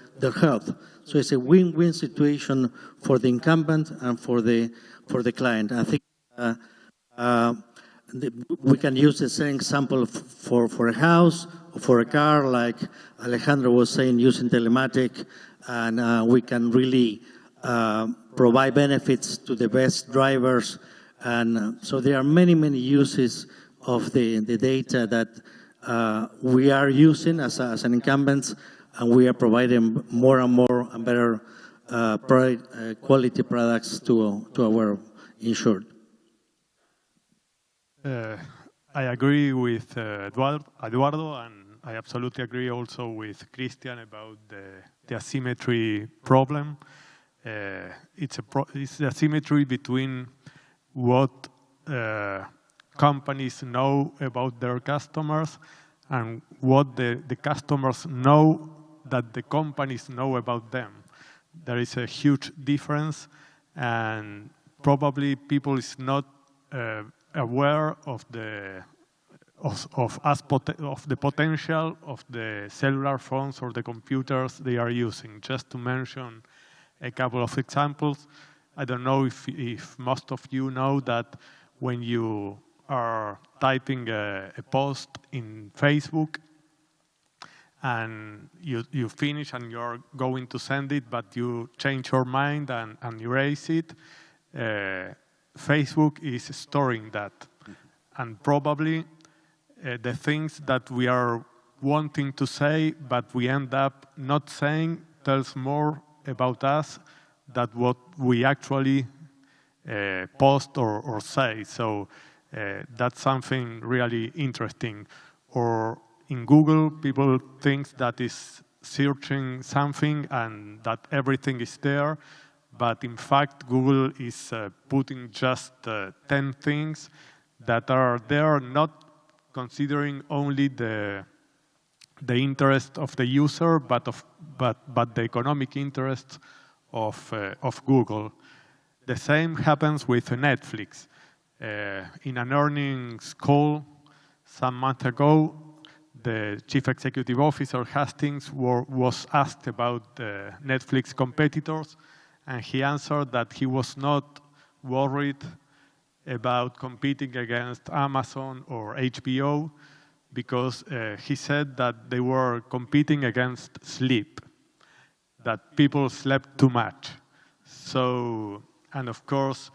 health. So it's a win-win situation for the incumbent and for the client. I think we can use the same example for a house or for a car, like Alejandro was saying, using telematic, and we can really provide benefits to the best drivers. And so there are many, many uses of the data that we are using as an incumbent, and we are providing more and more and better quality products to our insured. I agree with Eduardo, and I absolutely agree also with Christian about the asymmetry problem. It's the asymmetry between what companies know about their customers and what the customers know that the companies know about them. There is a huge difference, and probably people is not aware of the potential of the cellular phones or the computers they are using. Just to mention a couple of examples, I don't know if most of you know that when you are typing a post in Facebook and you finish and you're going to send it, but you change your mind and erase it, Facebook is storing that. And probably the things that we are wanting to say, but we end up not saying, tells more about us than what we actually post or say. So that's something really interesting. Or in Google, people think that is searching something and that everything is there. But in fact, Google is putting just 10 things that are there, not considering only the interest of the user, but the economic interest of Google. The same happens with Netflix. In an earnings call some month ago, the chief executive officer, Hastings, was asked about the Netflix competitors, and he answered that he was not worried about competing against Amazon or HBO because he said that they were competing against sleep, that people slept too much. So, and of course,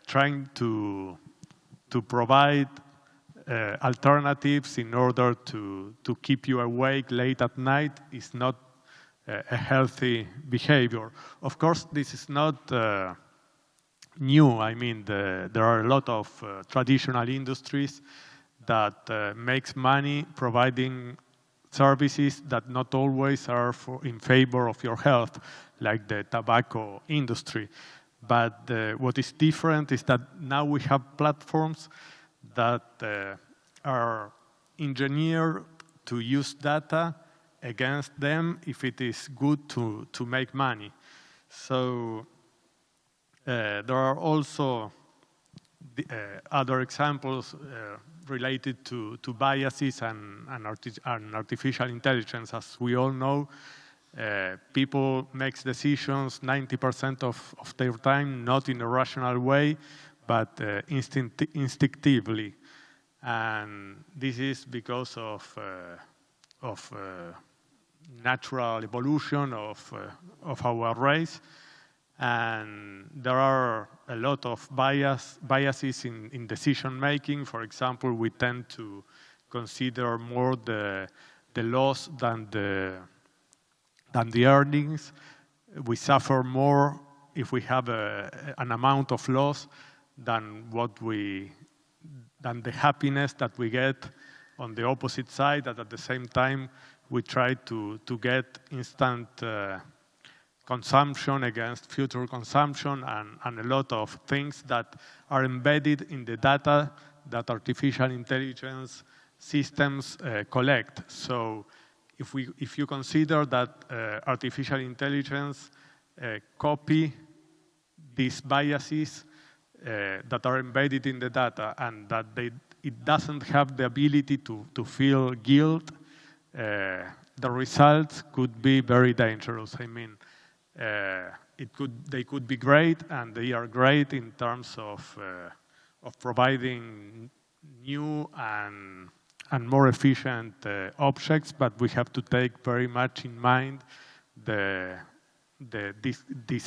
trying to provide alternatives in order to keep you awake late at night is not a healthy behavior. Of course, this is not new. I mean, there are a lot of traditional industries that makes money providing services that not always are in favor of your health, like the tobacco industry. But what is different is that now we have platforms that are engineered to use data against them if it is good to make money. So there are also other examples related to biases and artificial intelligence. As we all know, people make decisions 90% of their time, not in a rational way, but instinctively. And this is because of natural evolution of our race. And there are a lot of biases in decision making. For example, we tend to consider more the loss than the earnings. We suffer more if we have an amount of loss than the happiness that we get on the opposite side. That at the same time we try to get instant consumption against future consumption, and a lot of things that are embedded in the data that artificial intelligence systems collect. So if you consider that artificial intelligence copy these biases that are embedded in the data, and that it doesn't have the ability to feel guilt, the results could be very dangerous. I mean, they could be great, and they are great in terms of providing new and more efficient objects, but we have to take very much in mind these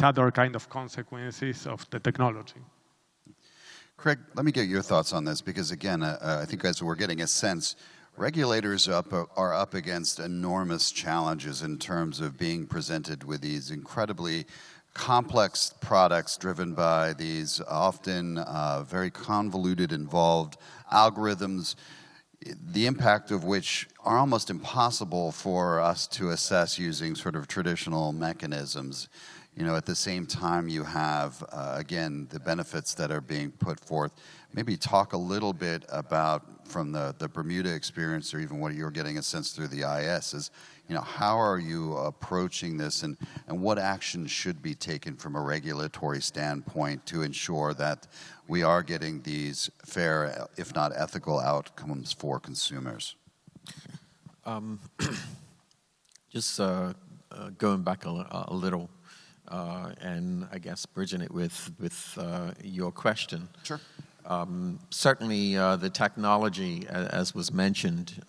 other kind of consequences of the technology. Craig, let me get your thoughts on this, because again, I think as we're getting a sense, regulators are up against enormous challenges in terms of being presented with these incredibly complex products driven by these often very convoluted, involved algorithms, the impact of which are almost impossible for us to assess using sort of traditional mechanisms. You know, at the same time, you have, again, the benefits that are being put forth. Maybe talk a little bit about, from the Bermuda experience, or even what you're getting a sense through the IAIS, is, you know, how are you approaching this, and what action should be taken from a regulatory standpoint to ensure that we are getting these fair, if not ethical, outcomes for consumers? Just going back a little, and I guess bridging it with your question. Sure. Certainly, the technology, as was mentioned,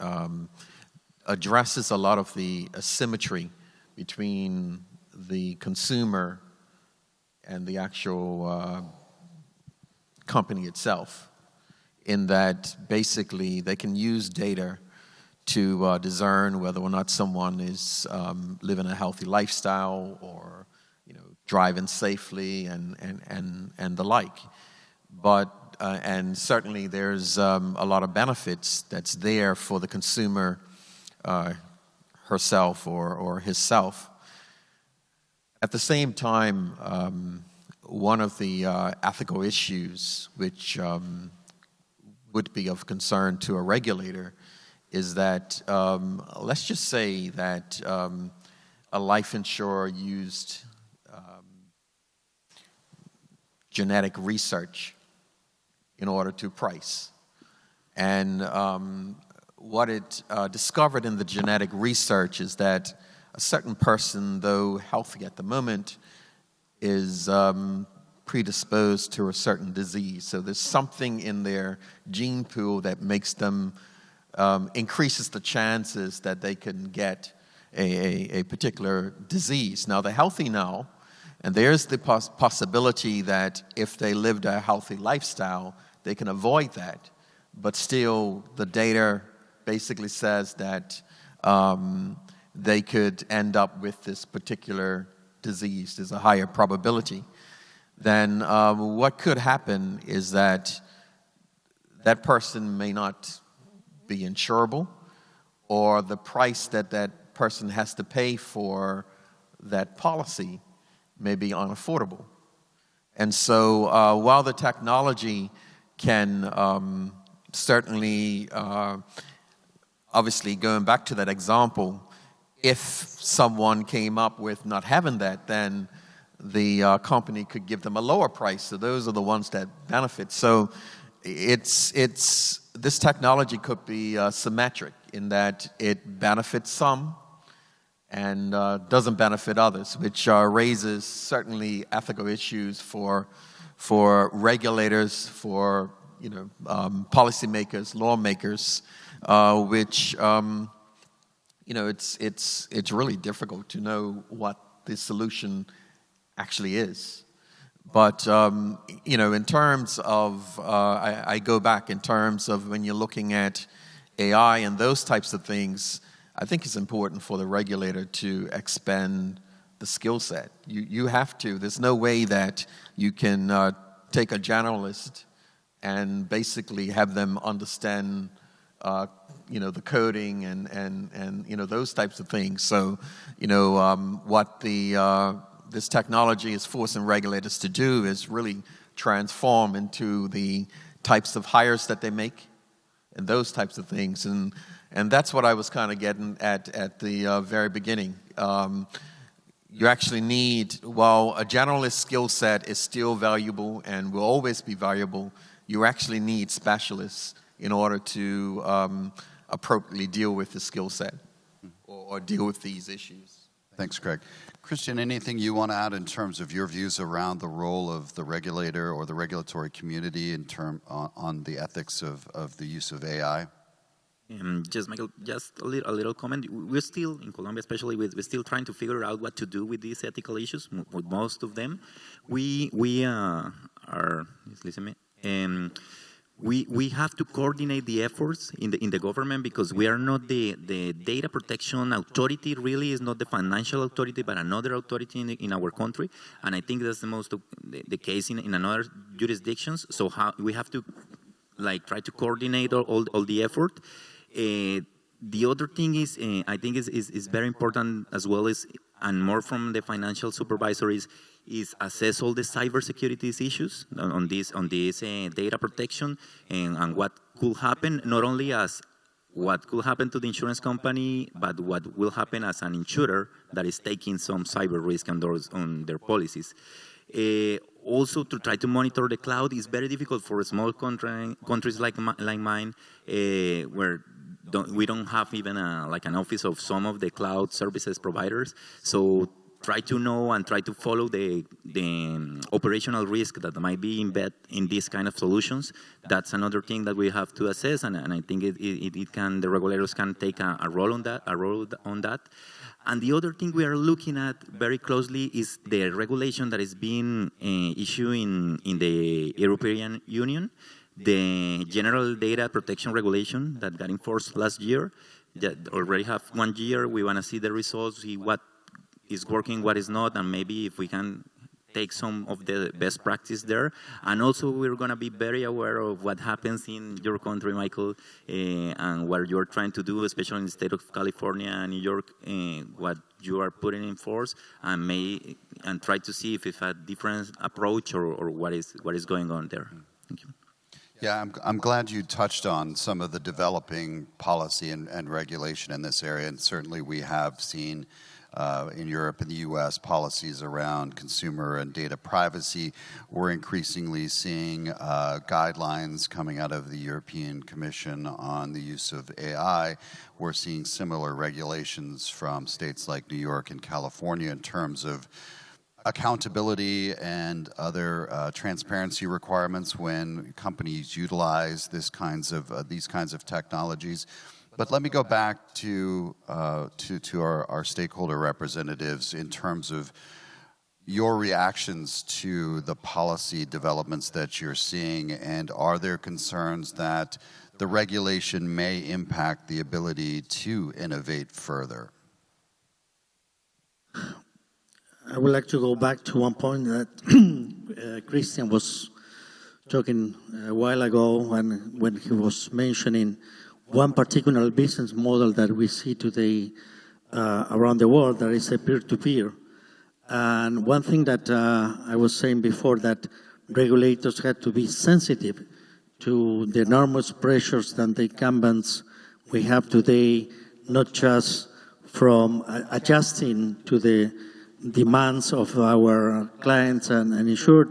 addresses a lot of the asymmetry between the consumer and the actual company itself, in that basically they can use data to discern whether or not someone is living a healthy lifestyle, or driving safely, and the like. But and certainly there's a lot of benefits that's there for the consumer herself or himself. At the same time, one of the ethical issues which would be of concern to a regulator is that, let's just say that a life insurer used genetic research in order to price. And what it discovered in the genetic research is that a certain person, though healthy at the moment, is predisposed to a certain disease. So there's something in their gene pool that makes them, increases the chances that they can get a particular disease. Now, they're healthy now, and there's the possibility that if they lived a healthy lifestyle, they can avoid that. But still, the data basically says that they could end up with this particular disease. There's a higher probability. Then what could happen is that that person may not be insurable, or the price that that person has to pay for that policy may be unaffordable. And so while the technology can certainly, obviously going back to that example, if someone came up with not having that, then the company could give them a lower price. So those are the ones that benefit. So this technology could be symmetric in that it benefits some and doesn't benefit others, which raises certainly ethical issues for regulators, for policymakers, lawmakers, which it's really difficult to know what the solution actually is. But in terms of, I go back in terms of when you're looking at AI and those types of things, I think it's important for the regulator to expand the skill set. You have to. There's no way that you can take a generalist and basically have them understand the coding and those types of things. So what the this technology is forcing regulators to do is really transform into the types of hires that they make and those types of things. And that's what I was kind of getting at the very beginning. You actually need, while a generalist skill set is still valuable and will always be valuable, you actually need specialists in order to appropriately deal with the skill set or deal with these issues. Thanks, Craig. Christian, anything you want to add in terms of your views around the role of the regulator or the regulatory community in on the ethics of the use of AI? Just Michael, just a little comment. We're still, in Colombia especially, we're still trying to figure out what to do with these ethical issues, with most of them. We have to coordinate the efforts in the government, because we are not the data protection authority. Really is not the financial authority, but another authority in our country, and I think that's the case in another jurisdictions. So we have to try to coordinate all the effort. The other thing is, I think is very important as well, and more from the financial supervisor is assess all the cybersecurity issues on this data protection and what could happen, not only as what could happen to the insurance company, but what will happen as an insurer that is taking some cyber risk on their policies. Also, to try to monitor the cloud is very difficult for small countries like mine, where we don't have even an office of some of the cloud services providers. So try to know and try to follow the operational risk that might be embedded in these kind of solutions. That's another thing that we have to assess, and I think the regulators can take a role on that. And the other thing we are looking at very closely is the regulation that is being issued in the European Union, the General Data Protection Regulation that got enforced last year, that already have 1 year. We want to see the results, see what is working, what is not, and maybe if we can take some of the best practice there. And also we're going to be very aware of what happens in your country, Michael, and what you're trying to do, especially in the state of California and New York, what you are putting in force, and try to see if it's a different approach or what is going on there. Thank you. Yeah, I'm glad you touched on some of the developing policy and regulation in this area, and certainly we have seen in Europe and the US policies around consumer and data privacy. We're increasingly seeing guidelines coming out of the European Commission on the use of AI. We're seeing similar regulations from states like New York and California in terms of accountability and other transparency requirements when companies utilize these kinds of technologies. But let me go back to our stakeholder representatives in terms of your reactions to the policy developments that you're seeing, and are there concerns that the regulation may impact the ability to innovate further? I would like to go back to one point that Christian was talking a while ago when he was mentioning one particular business model that we see today around the world, that is a peer-to-peer. And one thing that I was saying before, that regulators had to be sensitive to the enormous pressures that the incumbents we have today, not just from adjusting to the demands of our clients and insured,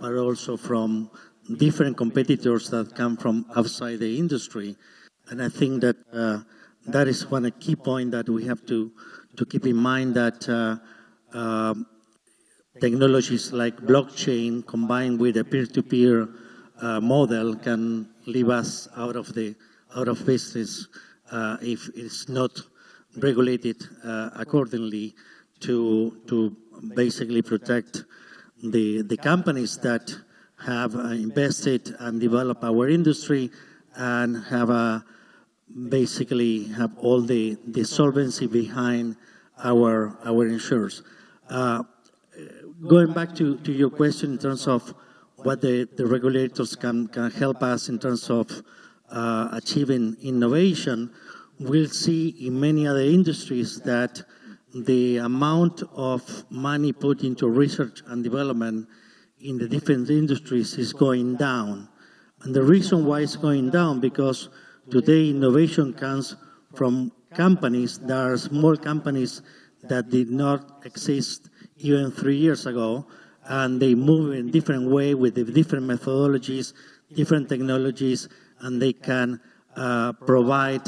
but also from different competitors that come from outside the industry. And I think that that is one key point that we have to keep in mind, that technologies like blockchain combined with a peer-to-peer model can leave us out of business if it's not regulated accordingly to basically protect the companies that have invested and developed our industry and have basically have all the solvency behind our insurers. Going back to your question in terms of what the regulators can help us in terms of achieving innovation, we'll see in many other industries that the amount of money put into research and development in the different industries is going down. And the reason why it's going down, because today innovation comes from companies that are small companies that did not exist even 3 years ago, and they move in a different way with the different methodologies, different technologies, and they can provide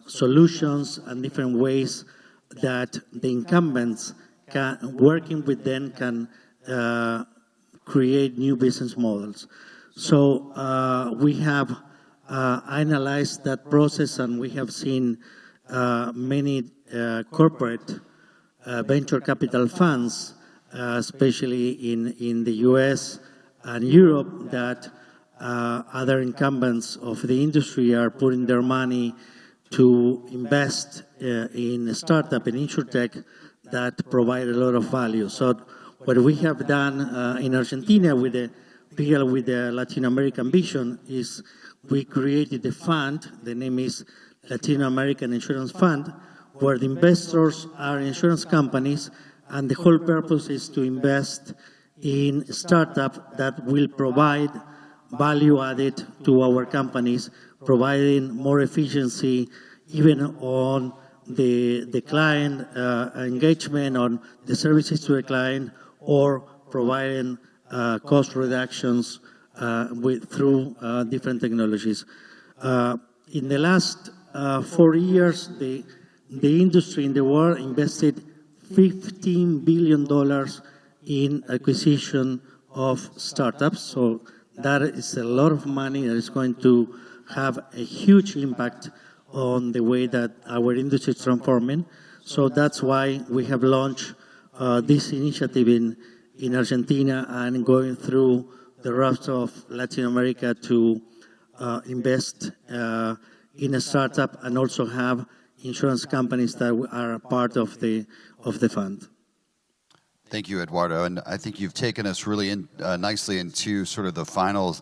solutions and different ways that the incumbents working with them can create new business models. So we have analyzed that process, and we have seen many corporate venture capital funds, especially in the US and Europe, that other incumbents of the industry are putting their money to invest in a startup, in insurtech, that provide a lot of value. So what we have done in Argentina with the Latin American vision is we created a fund. The name is Latin American Insurance Fund, where the investors are insurance companies, and the whole purpose is to invest in startups that will provide value added to our companies, providing more efficiency even on the client engagement, on the services to the client, or providing cost reductions through different technologies. In the last 4 years, the industry in the world invested $15 billion in acquisition of startups. So that is a lot of money that is going to have a huge impact on the way that our industry is transforming. So that's why we have launched this initiative in Argentina and going through the rest of Latin America to invest in a startup and also have insurance companies that are part of the fund. Thank you, Eduardo. And I think you've taken us really nicely into sort of the final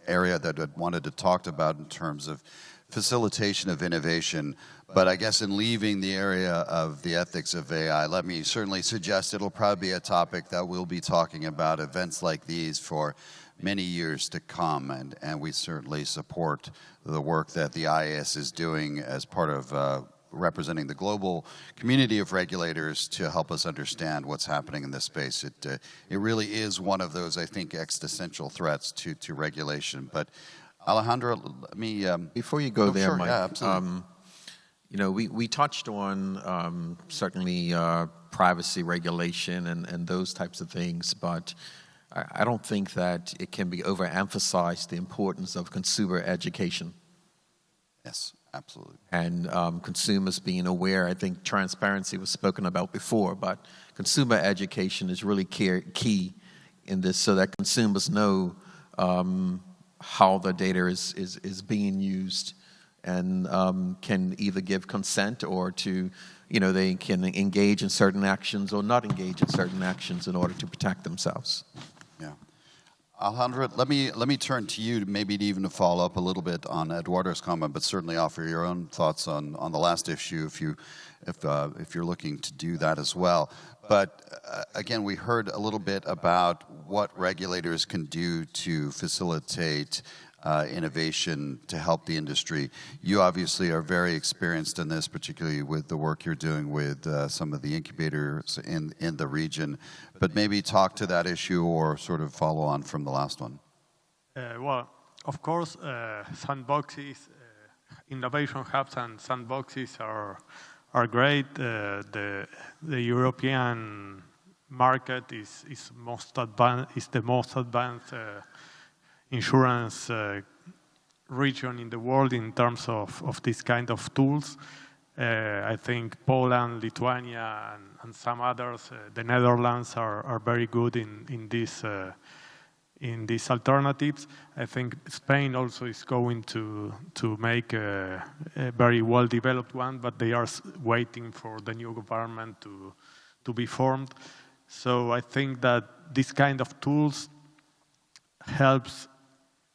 area that I wanted to talk about in terms of facilitation of innovation. But I guess in leaving the area of the ethics of AI, let me certainly suggest it'll probably be a topic that we'll be talking about events like these for many years to come. And we certainly support the work that the IAIS is doing as part of representing the global community of regulators to help us understand what's happening in this space. It really is one of those, I think, existential threats to regulation. But Alejandro, let me... Before you go there, sure, Mike, yeah, absolutely. you know, we touched on certainly privacy regulation and those types of things, but I don't think that it can be overemphasized, the importance of consumer education. Yes. Absolutely. And consumers being aware. I think transparency was spoken about before, but consumer education is really key in this, so that consumers know how the data is being used, and can either give consent or to, you know, they can engage in certain actions or not engage in certain actions in order to protect themselves. Yeah. Alejandro, let me turn to you, maybe even to follow up a little bit on Eduardo's comment, but certainly offer your own thoughts on the last issue if you're looking to do that as well. But again, we heard a little bit about what regulators can do to facilitate innovation to help the industry. You obviously are very experienced in this, particularly with the work you're doing with some of the incubators in the region. But maybe talk to that issue or sort of follow on from the last one. Well, of course, sandboxes, innovation hubs and sandboxes are great. The European market is the most advanced insurance region in the world in terms of this kind of tools. I think Poland, Lithuania, and some others, the Netherlands are very good in these alternatives. I think Spain also is going to make a very well-developed one, but they are waiting for the new government to be formed. So I think that this kind of tools helps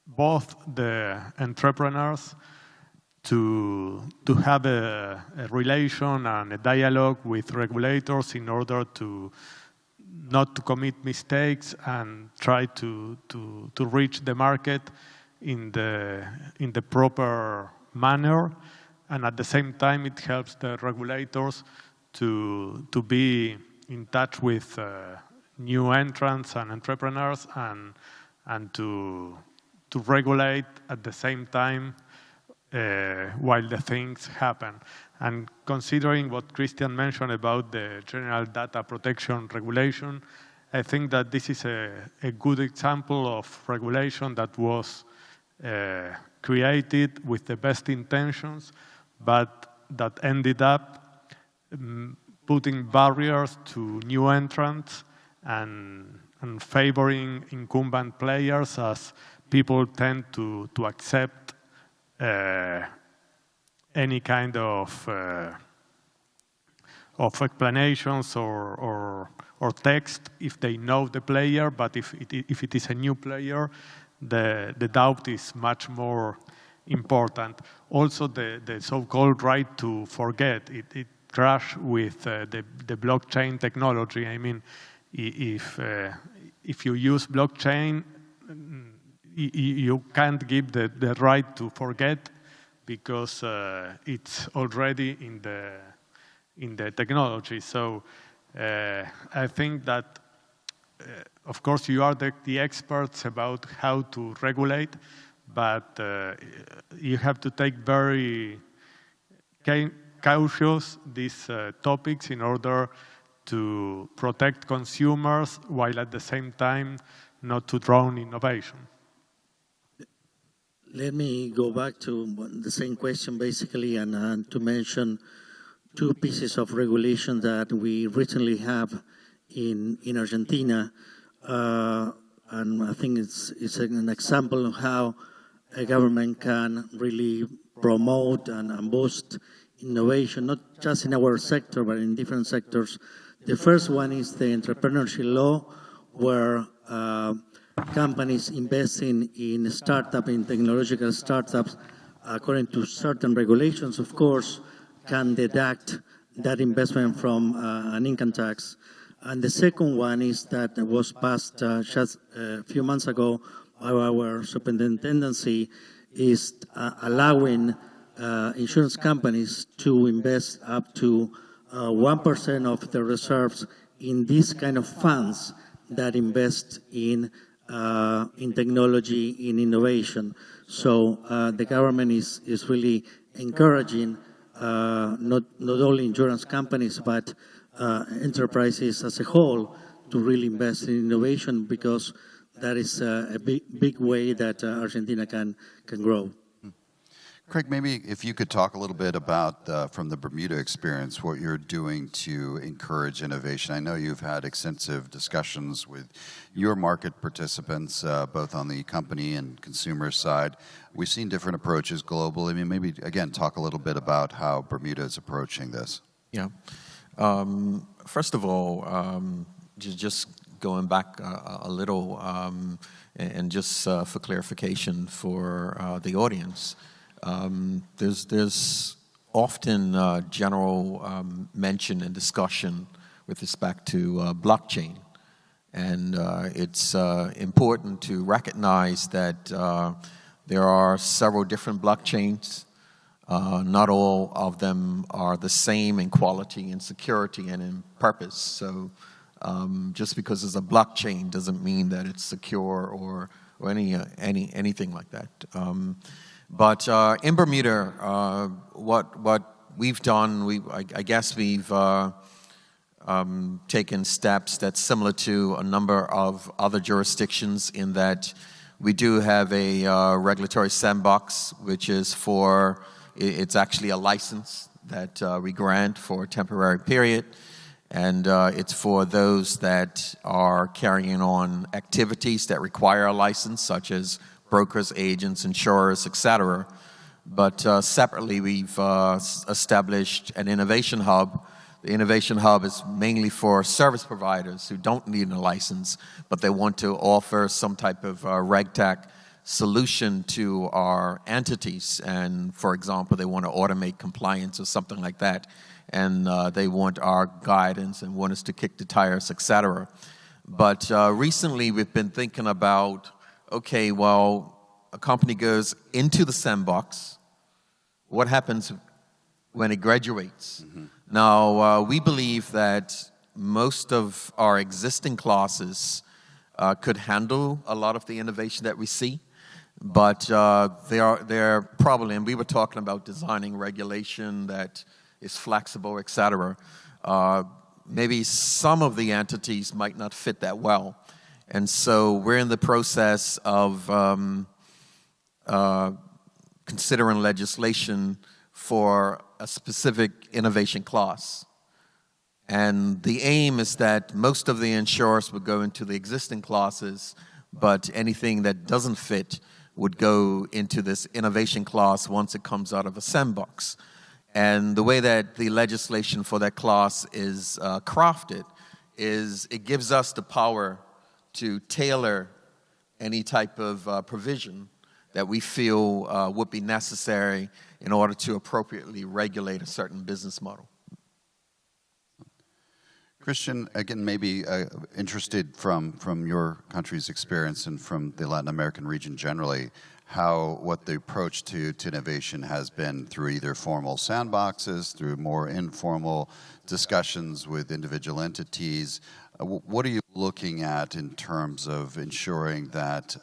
both the entrepreneurs to have a relation and a dialogue with regulators in order to not to commit mistakes and try to reach the market in the proper manner. And at the same time, it helps the regulators to be in touch with new entrants and entrepreneurs and to regulate at the same time while the things happen. And considering what Christian mentioned about the General Data Protection Regulation, I think that this is a good example of regulation that was created with the best intentions, but that ended up putting barriers to new entrants and favoring incumbent players, as people tend to accept any kind of explanations or text if they know the player, but if it is a new player, the doubt is much more important. Also, the so-called right to forget, it crashes with the blockchain technology. I mean, if you use blockchain, you can't give the right to forget because it's already in the technology. So I think that, of course, you are the experts about how to regulate, but you have to take very cautious these topics in order to protect consumers while at the same time not to drown innovation. Let me go back to the same question basically and to mention two pieces of regulation that we recently have in Argentina. And I think it's an example of how a government can really promote and boost innovation, not just in our sector, but in different sectors. The first one is the entrepreneurship law, where companies investing in startups, in technological startups, according to certain regulations, of course, can deduct that investment from an income tax. And the second one is that was passed just a few months ago by our superintendency, is allowing insurance companies to invest up to 1% of their reserves in these kind of funds that invest in technology, in innovation. So the government is really encouraging not only insurance companies, but enterprises as a whole to really invest in innovation, because that is a big way that Argentina can grow. Craig, maybe if you could talk a little bit about, from the Bermuda experience, what you're doing to encourage innovation. I know you've had extensive discussions with your market participants, both on the company and consumer side. We've seen different approaches globally. I mean, maybe, again, talk a little bit about how Bermuda is approaching this. Yeah. First of all, just going back a little, and just for clarification for the audience, there's often general mention and discussion with respect to blockchain. And it's important to recognize that there are several different blockchains. Not all of them are the same in quality and security and in purpose. So just because it's a blockchain doesn't mean that it's secure or anything like that. But in Bermuda, what we've done, I guess we've taken steps that's similar to a number of other jurisdictions, in that we do have a regulatory sandbox, which is it's actually a license that we grant for a temporary period. And it's for those that are carrying on activities that require a license, such as brokers, agents, insurers, etc. But separately, we've established an innovation hub. The innovation hub is mainly for service providers who don't need a license, but they want to offer some type of RegTech solution to our entities. And for example, they want to automate compliance or something like that. And they want our guidance and want us to kick the tires, etc. But recently we've been thinking about, okay, well, a company goes into the sandbox. What happens when it graduates? Mm-hmm. Now, we believe that most of our existing classes could handle a lot of the innovation that we see, but they're probably, and we were talking about designing regulation that is flexible, et cetera. Maybe some of the entities might not fit that well. And so we're in the process of considering legislation for a specific innovation class. And the aim is that most of the insurers would go into the existing classes, but anything that doesn't fit would go into this innovation class once it comes out of a sandbox. And the way that the legislation for that class is crafted is it gives us the power to tailor any type of provision that we feel would be necessary in order to appropriately regulate a certain business model. Christian, again, maybe interested from your country's experience and from the Latin American region generally, what the approach to innovation has been through either formal sandboxes, through more informal discussions with individual entities. What are you looking at in terms of ensuring that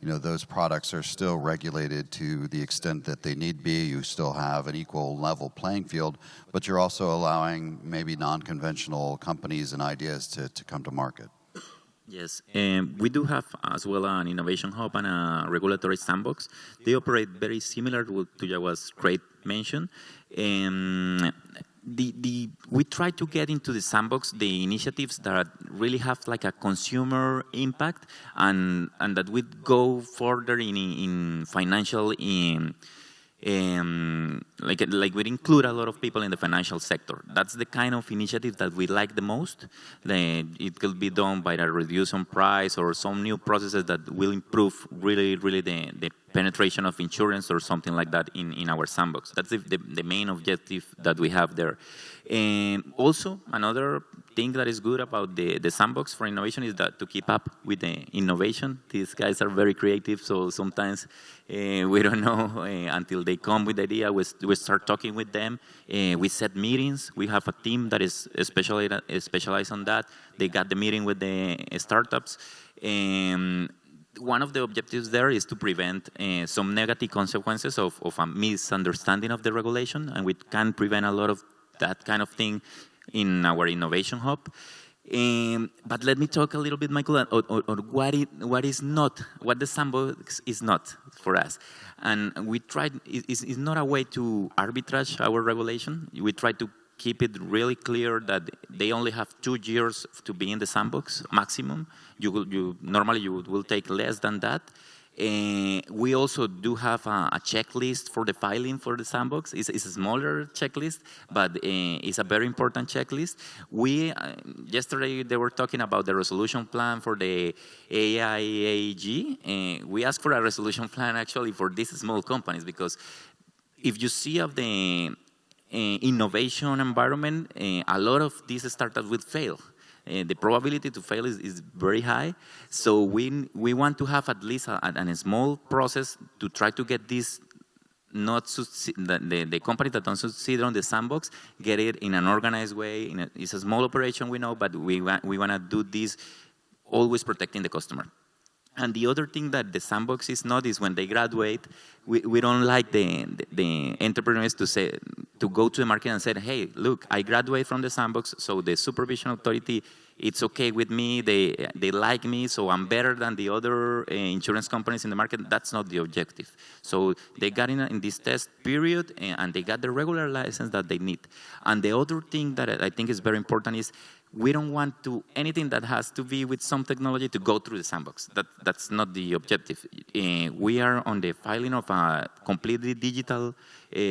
those products are still regulated to the extent that they need be? You still have an equal level playing field, but you're also allowing maybe non-conventional companies and ideas to come to market. Yes, we do have as well an innovation hub and a regulatory sandbox. They operate very similar to what Craig mentioned. We try to get into the sandbox the initiatives that really have like a consumer impact and that would go further in financial like we include a lot of people in the financial sector. That's the kind of initiative that we like the most. It could be done by a reduce on price or some new processes that will improve really the penetration of insurance or something like that in our sandbox. That's the main objective that we have there. And also, another thing that is good about the sandbox for innovation is that to keep up with the innovation. These guys are very creative, so sometimes we don't know until they come with the idea. We start talking with them. We set meetings. We have a team that is specialized on that. They got the meeting with the startups. One of the objectives there is to prevent some negative consequences of a misunderstanding of the regulation, and we can prevent a lot of that kind of thing in our innovation hub. But let me talk a little bit, Michael, on what the sandbox is not for us. And we tried, it's not a way to arbitrage our regulation. We try to keep it really clear that they only have 2 years to be in the sandbox maximum. Normally you will take less than that. We also do have a checklist for the filing for the sandbox. It's a smaller checklist, but it's a very important checklist. Yesterday they were talking about the resolution plan for the IAIS. We asked for a resolution plan actually for these small companies because if you see of the innovation environment, a lot of these startups will fail. The probability to fail is very high. So we want to have at least a small process to try to get this, the company that don't succeed on the sandbox, get it in an organized way. It's a small operation, we know, but we want to do this always protecting the customer. And the other thing that the sandbox is not is when they graduate, we don't like the entrepreneurs to go to the market and say, hey, look, I graduate from the sandbox, so the supervision authority, it's okay with me, they like me, so I'm better than the other insurance companies in the market. That's not the objective. So they got in this test period and they got the regular license that they need. And the other thing that I think is very important is we don't want anything that has to be with some technology to go through the sandbox. That's not the objective. We are on the filing of a completely digital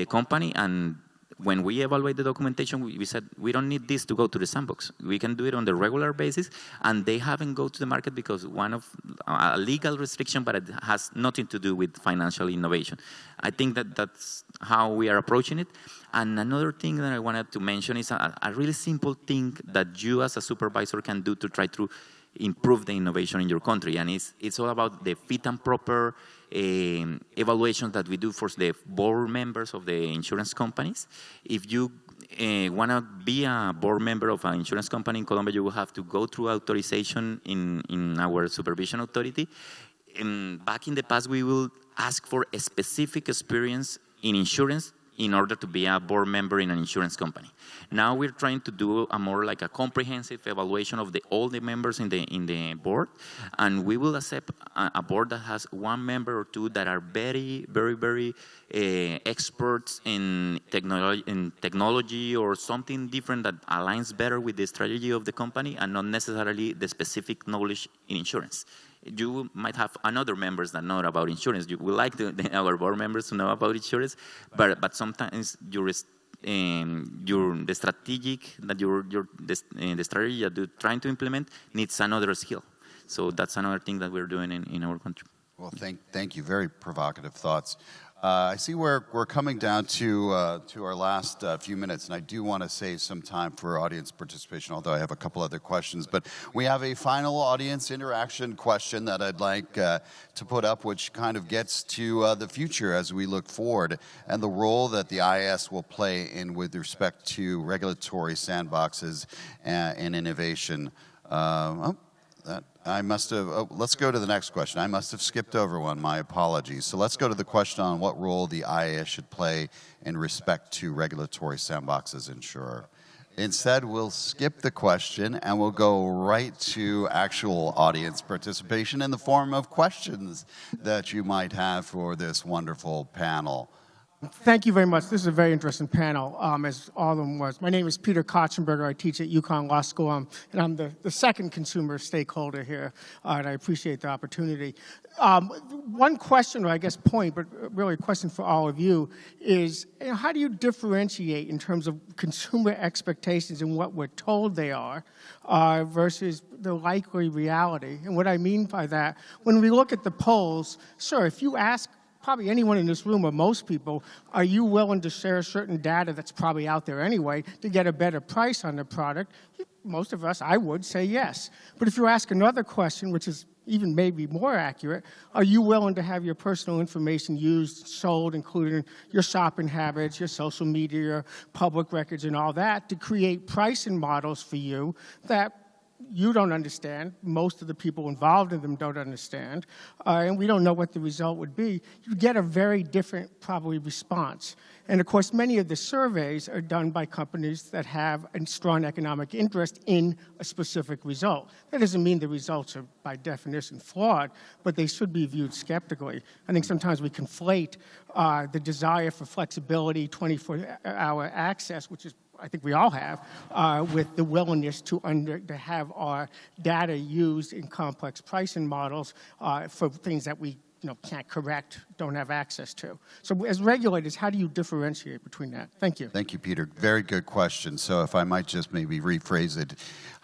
company, and when we evaluate the documentation, we said we don't need this to go to the sandbox. We can do it on the regular basis, and they haven't go to the market because one of a legal restriction, but it has nothing to do with financial innovation. I think that that's how we are approaching it. And another thing that I wanted to mention is a really simple thing that you as a supervisor can do to try to improve the innovation in your country. And it's all about the fit and proper evaluations that we do for the board members of the insurance companies. If you want to be a board member of an insurance company in Colombia, you will have to go through authorization in our supervision authority. Back in the past, we will ask for a specific experience in insurance in order to be a board member in an insurance company. Now we're trying to do a more like a comprehensive evaluation of all the members in the board, and we will accept a board that has one member or two that are very, very, very experts in technology or something different that aligns better with the strategy of the company and not necessarily the specific knowledge in insurance. You might have another members that know about insurance. You would like our board members to know about insurance, but sometimes the strategic that the strategy that you're trying to implement needs another skill. So that's another thing that we're doing in our country. Well, thank you. Very provocative thoughts. I see we're coming down to our last few minutes, and I do want to save some time for audience participation, although I have a couple other questions. But we have a final audience interaction question that I'd like to put up, which kind of gets to the future as we look forward and the role that the IAIS will play in with respect to regulatory sandboxes and innovation. Let's go to the next question. I must have skipped over one, my apologies. So let's go to the question on what role the IAIS should play in respect to regulatory sandboxes insurer. Instead, we'll skip the question and we'll go right to actual audience participation in the form of questions that you might have for this wonderful panel. Thank you very much. This is a very interesting panel, as all of them was. My name is Peter Kotzenberger. I teach at UConn Law School, and I'm the second consumer stakeholder here, and I appreciate the opportunity. One question, or I guess point, but really a question for all of you, is how do you differentiate in terms of consumer expectations and what we're told they are versus the likely reality? And what I mean by that, when we look at the polls, sure, if you ask probably anyone in this room or most people, are you willing to share certain data that's probably out there anyway to get a better price on the product? Most of us, I would say yes. But if you ask another question, which is even maybe more accurate, are you willing to have your personal information used, sold, including your shopping habits, your social media, your public records and all that, to create pricing models for you that you don't understand, most of the people involved in them don't understand, and we don't know what the result would be, you get a very different, probably, response. And of course, many of the surveys are done by companies that have a strong economic interest in a specific result. That doesn't mean the results are, by definition, flawed, but they should be viewed skeptically. I think sometimes we conflate the desire for flexibility, 24-hour access, which is I think we all have, with the willingness to have our data used in complex pricing models for things that we can't correct, don't have access to. So as regulators, how do you differentiate between that? Thank you. Thank you, Peter. Very good question. So if I might just maybe rephrase it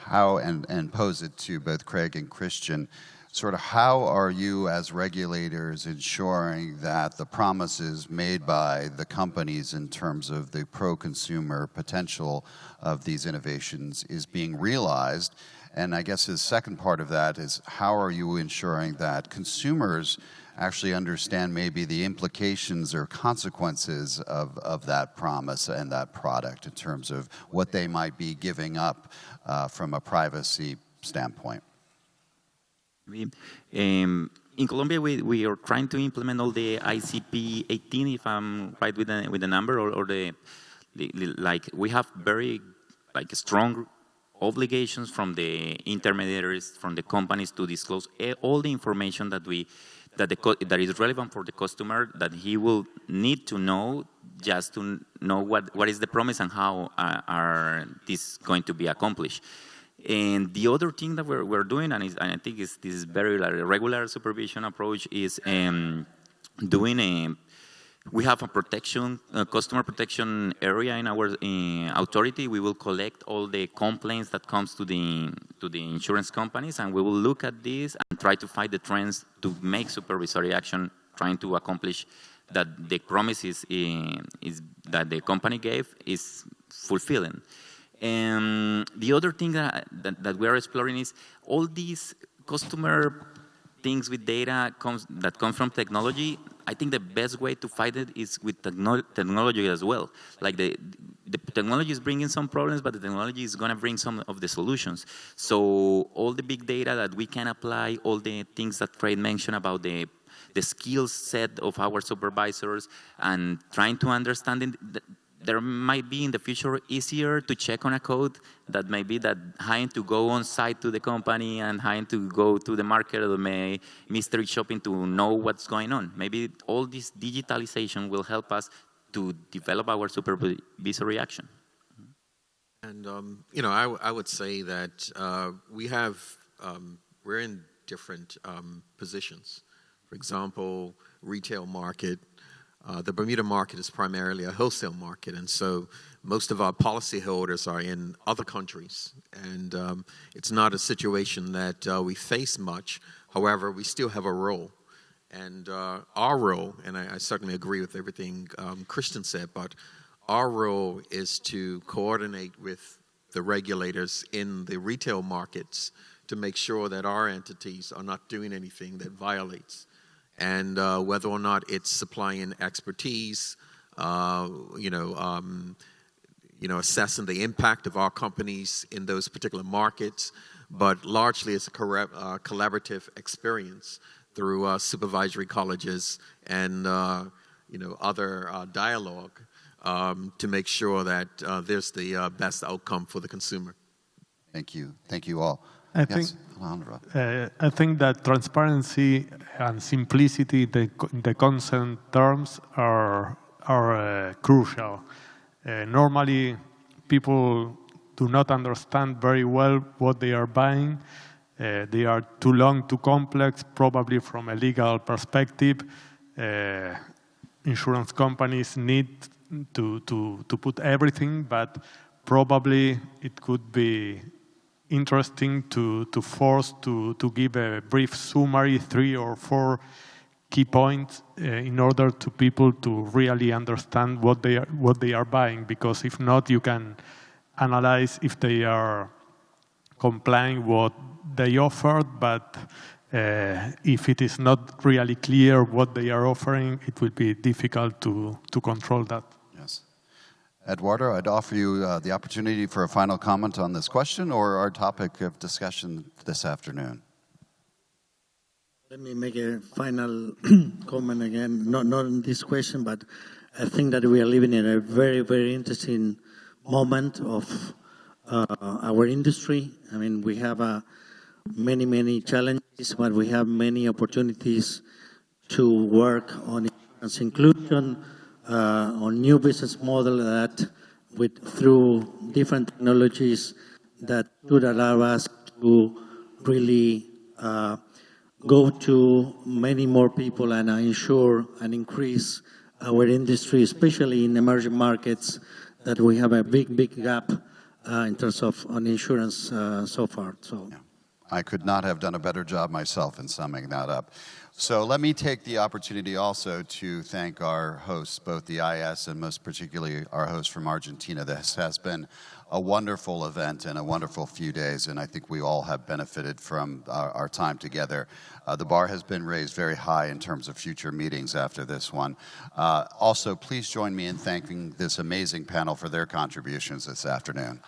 and pose it to both Craig and Christian, sort of how are you as regulators ensuring that the promises made by the companies in terms of the pro-consumer potential of these innovations is being realized? And I guess the second part of that is how are you ensuring that consumers actually understand maybe the implications or consequences of that promise and that product in terms of what they might be giving up from a privacy standpoint? In Colombia, we are trying to implement all the ICP 18, if I'm right with the number, or like we have very strong obligations from the intermediaries, from the companies to disclose all the information that that is relevant for the customer that he will need to know just to know what is the promise and how are this going to be accomplished. And the other thing that we're doing, and I think this very regular supervision approach, is doing We have a customer protection area in our authority. We will collect all the complaints that comes to the insurance companies, and we will look at this and try to find the trends to make supervisory action, trying to accomplish that the promises that the company gave is fulfilling. And the other thing that we are exploring is all these customer things with data that come from technology. I think the best way to fight it is with technology as well. Like the technology is bringing some problems, but the technology is going to bring some of the solutions. So all the big data that we can apply, all the things that Fred mentioned about the skill set of our supervisors, and trying to understand it, there might be in the future easier to check on a code that may be that having to go on site to the company and having to go to the market or mystery shopping to know what's going on. Maybe all this digitalization will help us to develop our supervisory action. And, I would say that we're in different positions. For example, retail market. The Bermuda market is primarily a wholesale market, and so most of our policyholders are in other countries. And it's not a situation that we face much. However, we still have a role. And our role, and I certainly agree with everything Christian said, but our role is to coordinate with the regulators in the retail markets to make sure that our entities are not doing anything that violates. And whether or not it's supplying expertise, assessing the impact of our companies in those particular markets, but largely it's a collaborative experience through supervisory colleges and other dialogue to make sure that there's the best outcome for the consumer. Thank you. Thank you all. I think that transparency and simplicity, the consent terms are crucial. Normally, people do not understand very well what they are buying. They are too long, too complex, probably from a legal perspective. Insurance companies need to put everything, but probably it could be interesting to force to give a brief summary, 3 or 4 key points in order to people to really understand what they are buying, because if not, you can analyze if they are complying what they offered, but if it is not really clear what they are offering, it will be difficult to control that. Yes. Eduardo, I'd offer you the opportunity for a final comment on this question or our topic of discussion this afternoon. Let me make a final comment again, not on this question, but I think that we are living in a very, very interesting moment of our industry. I mean, we have many, many challenges, but we have many opportunities to work on insurance inclusion, on new business model that through different technologies that should allow us to really go to many more people and ensure and increase our industry, especially in emerging markets that we have a big gap in terms of on insurance so far. So. Yeah. I could not have done a better job myself in summing that up. So let me take the opportunity also to thank our hosts, both the IAIS and most particularly our host from Argentina. This has been a wonderful event and a wonderful few days, and I think we all have benefited from our time together. The bar has been raised very high in terms of future meetings after this one. Also, please join me in thanking this amazing panel for their contributions this afternoon.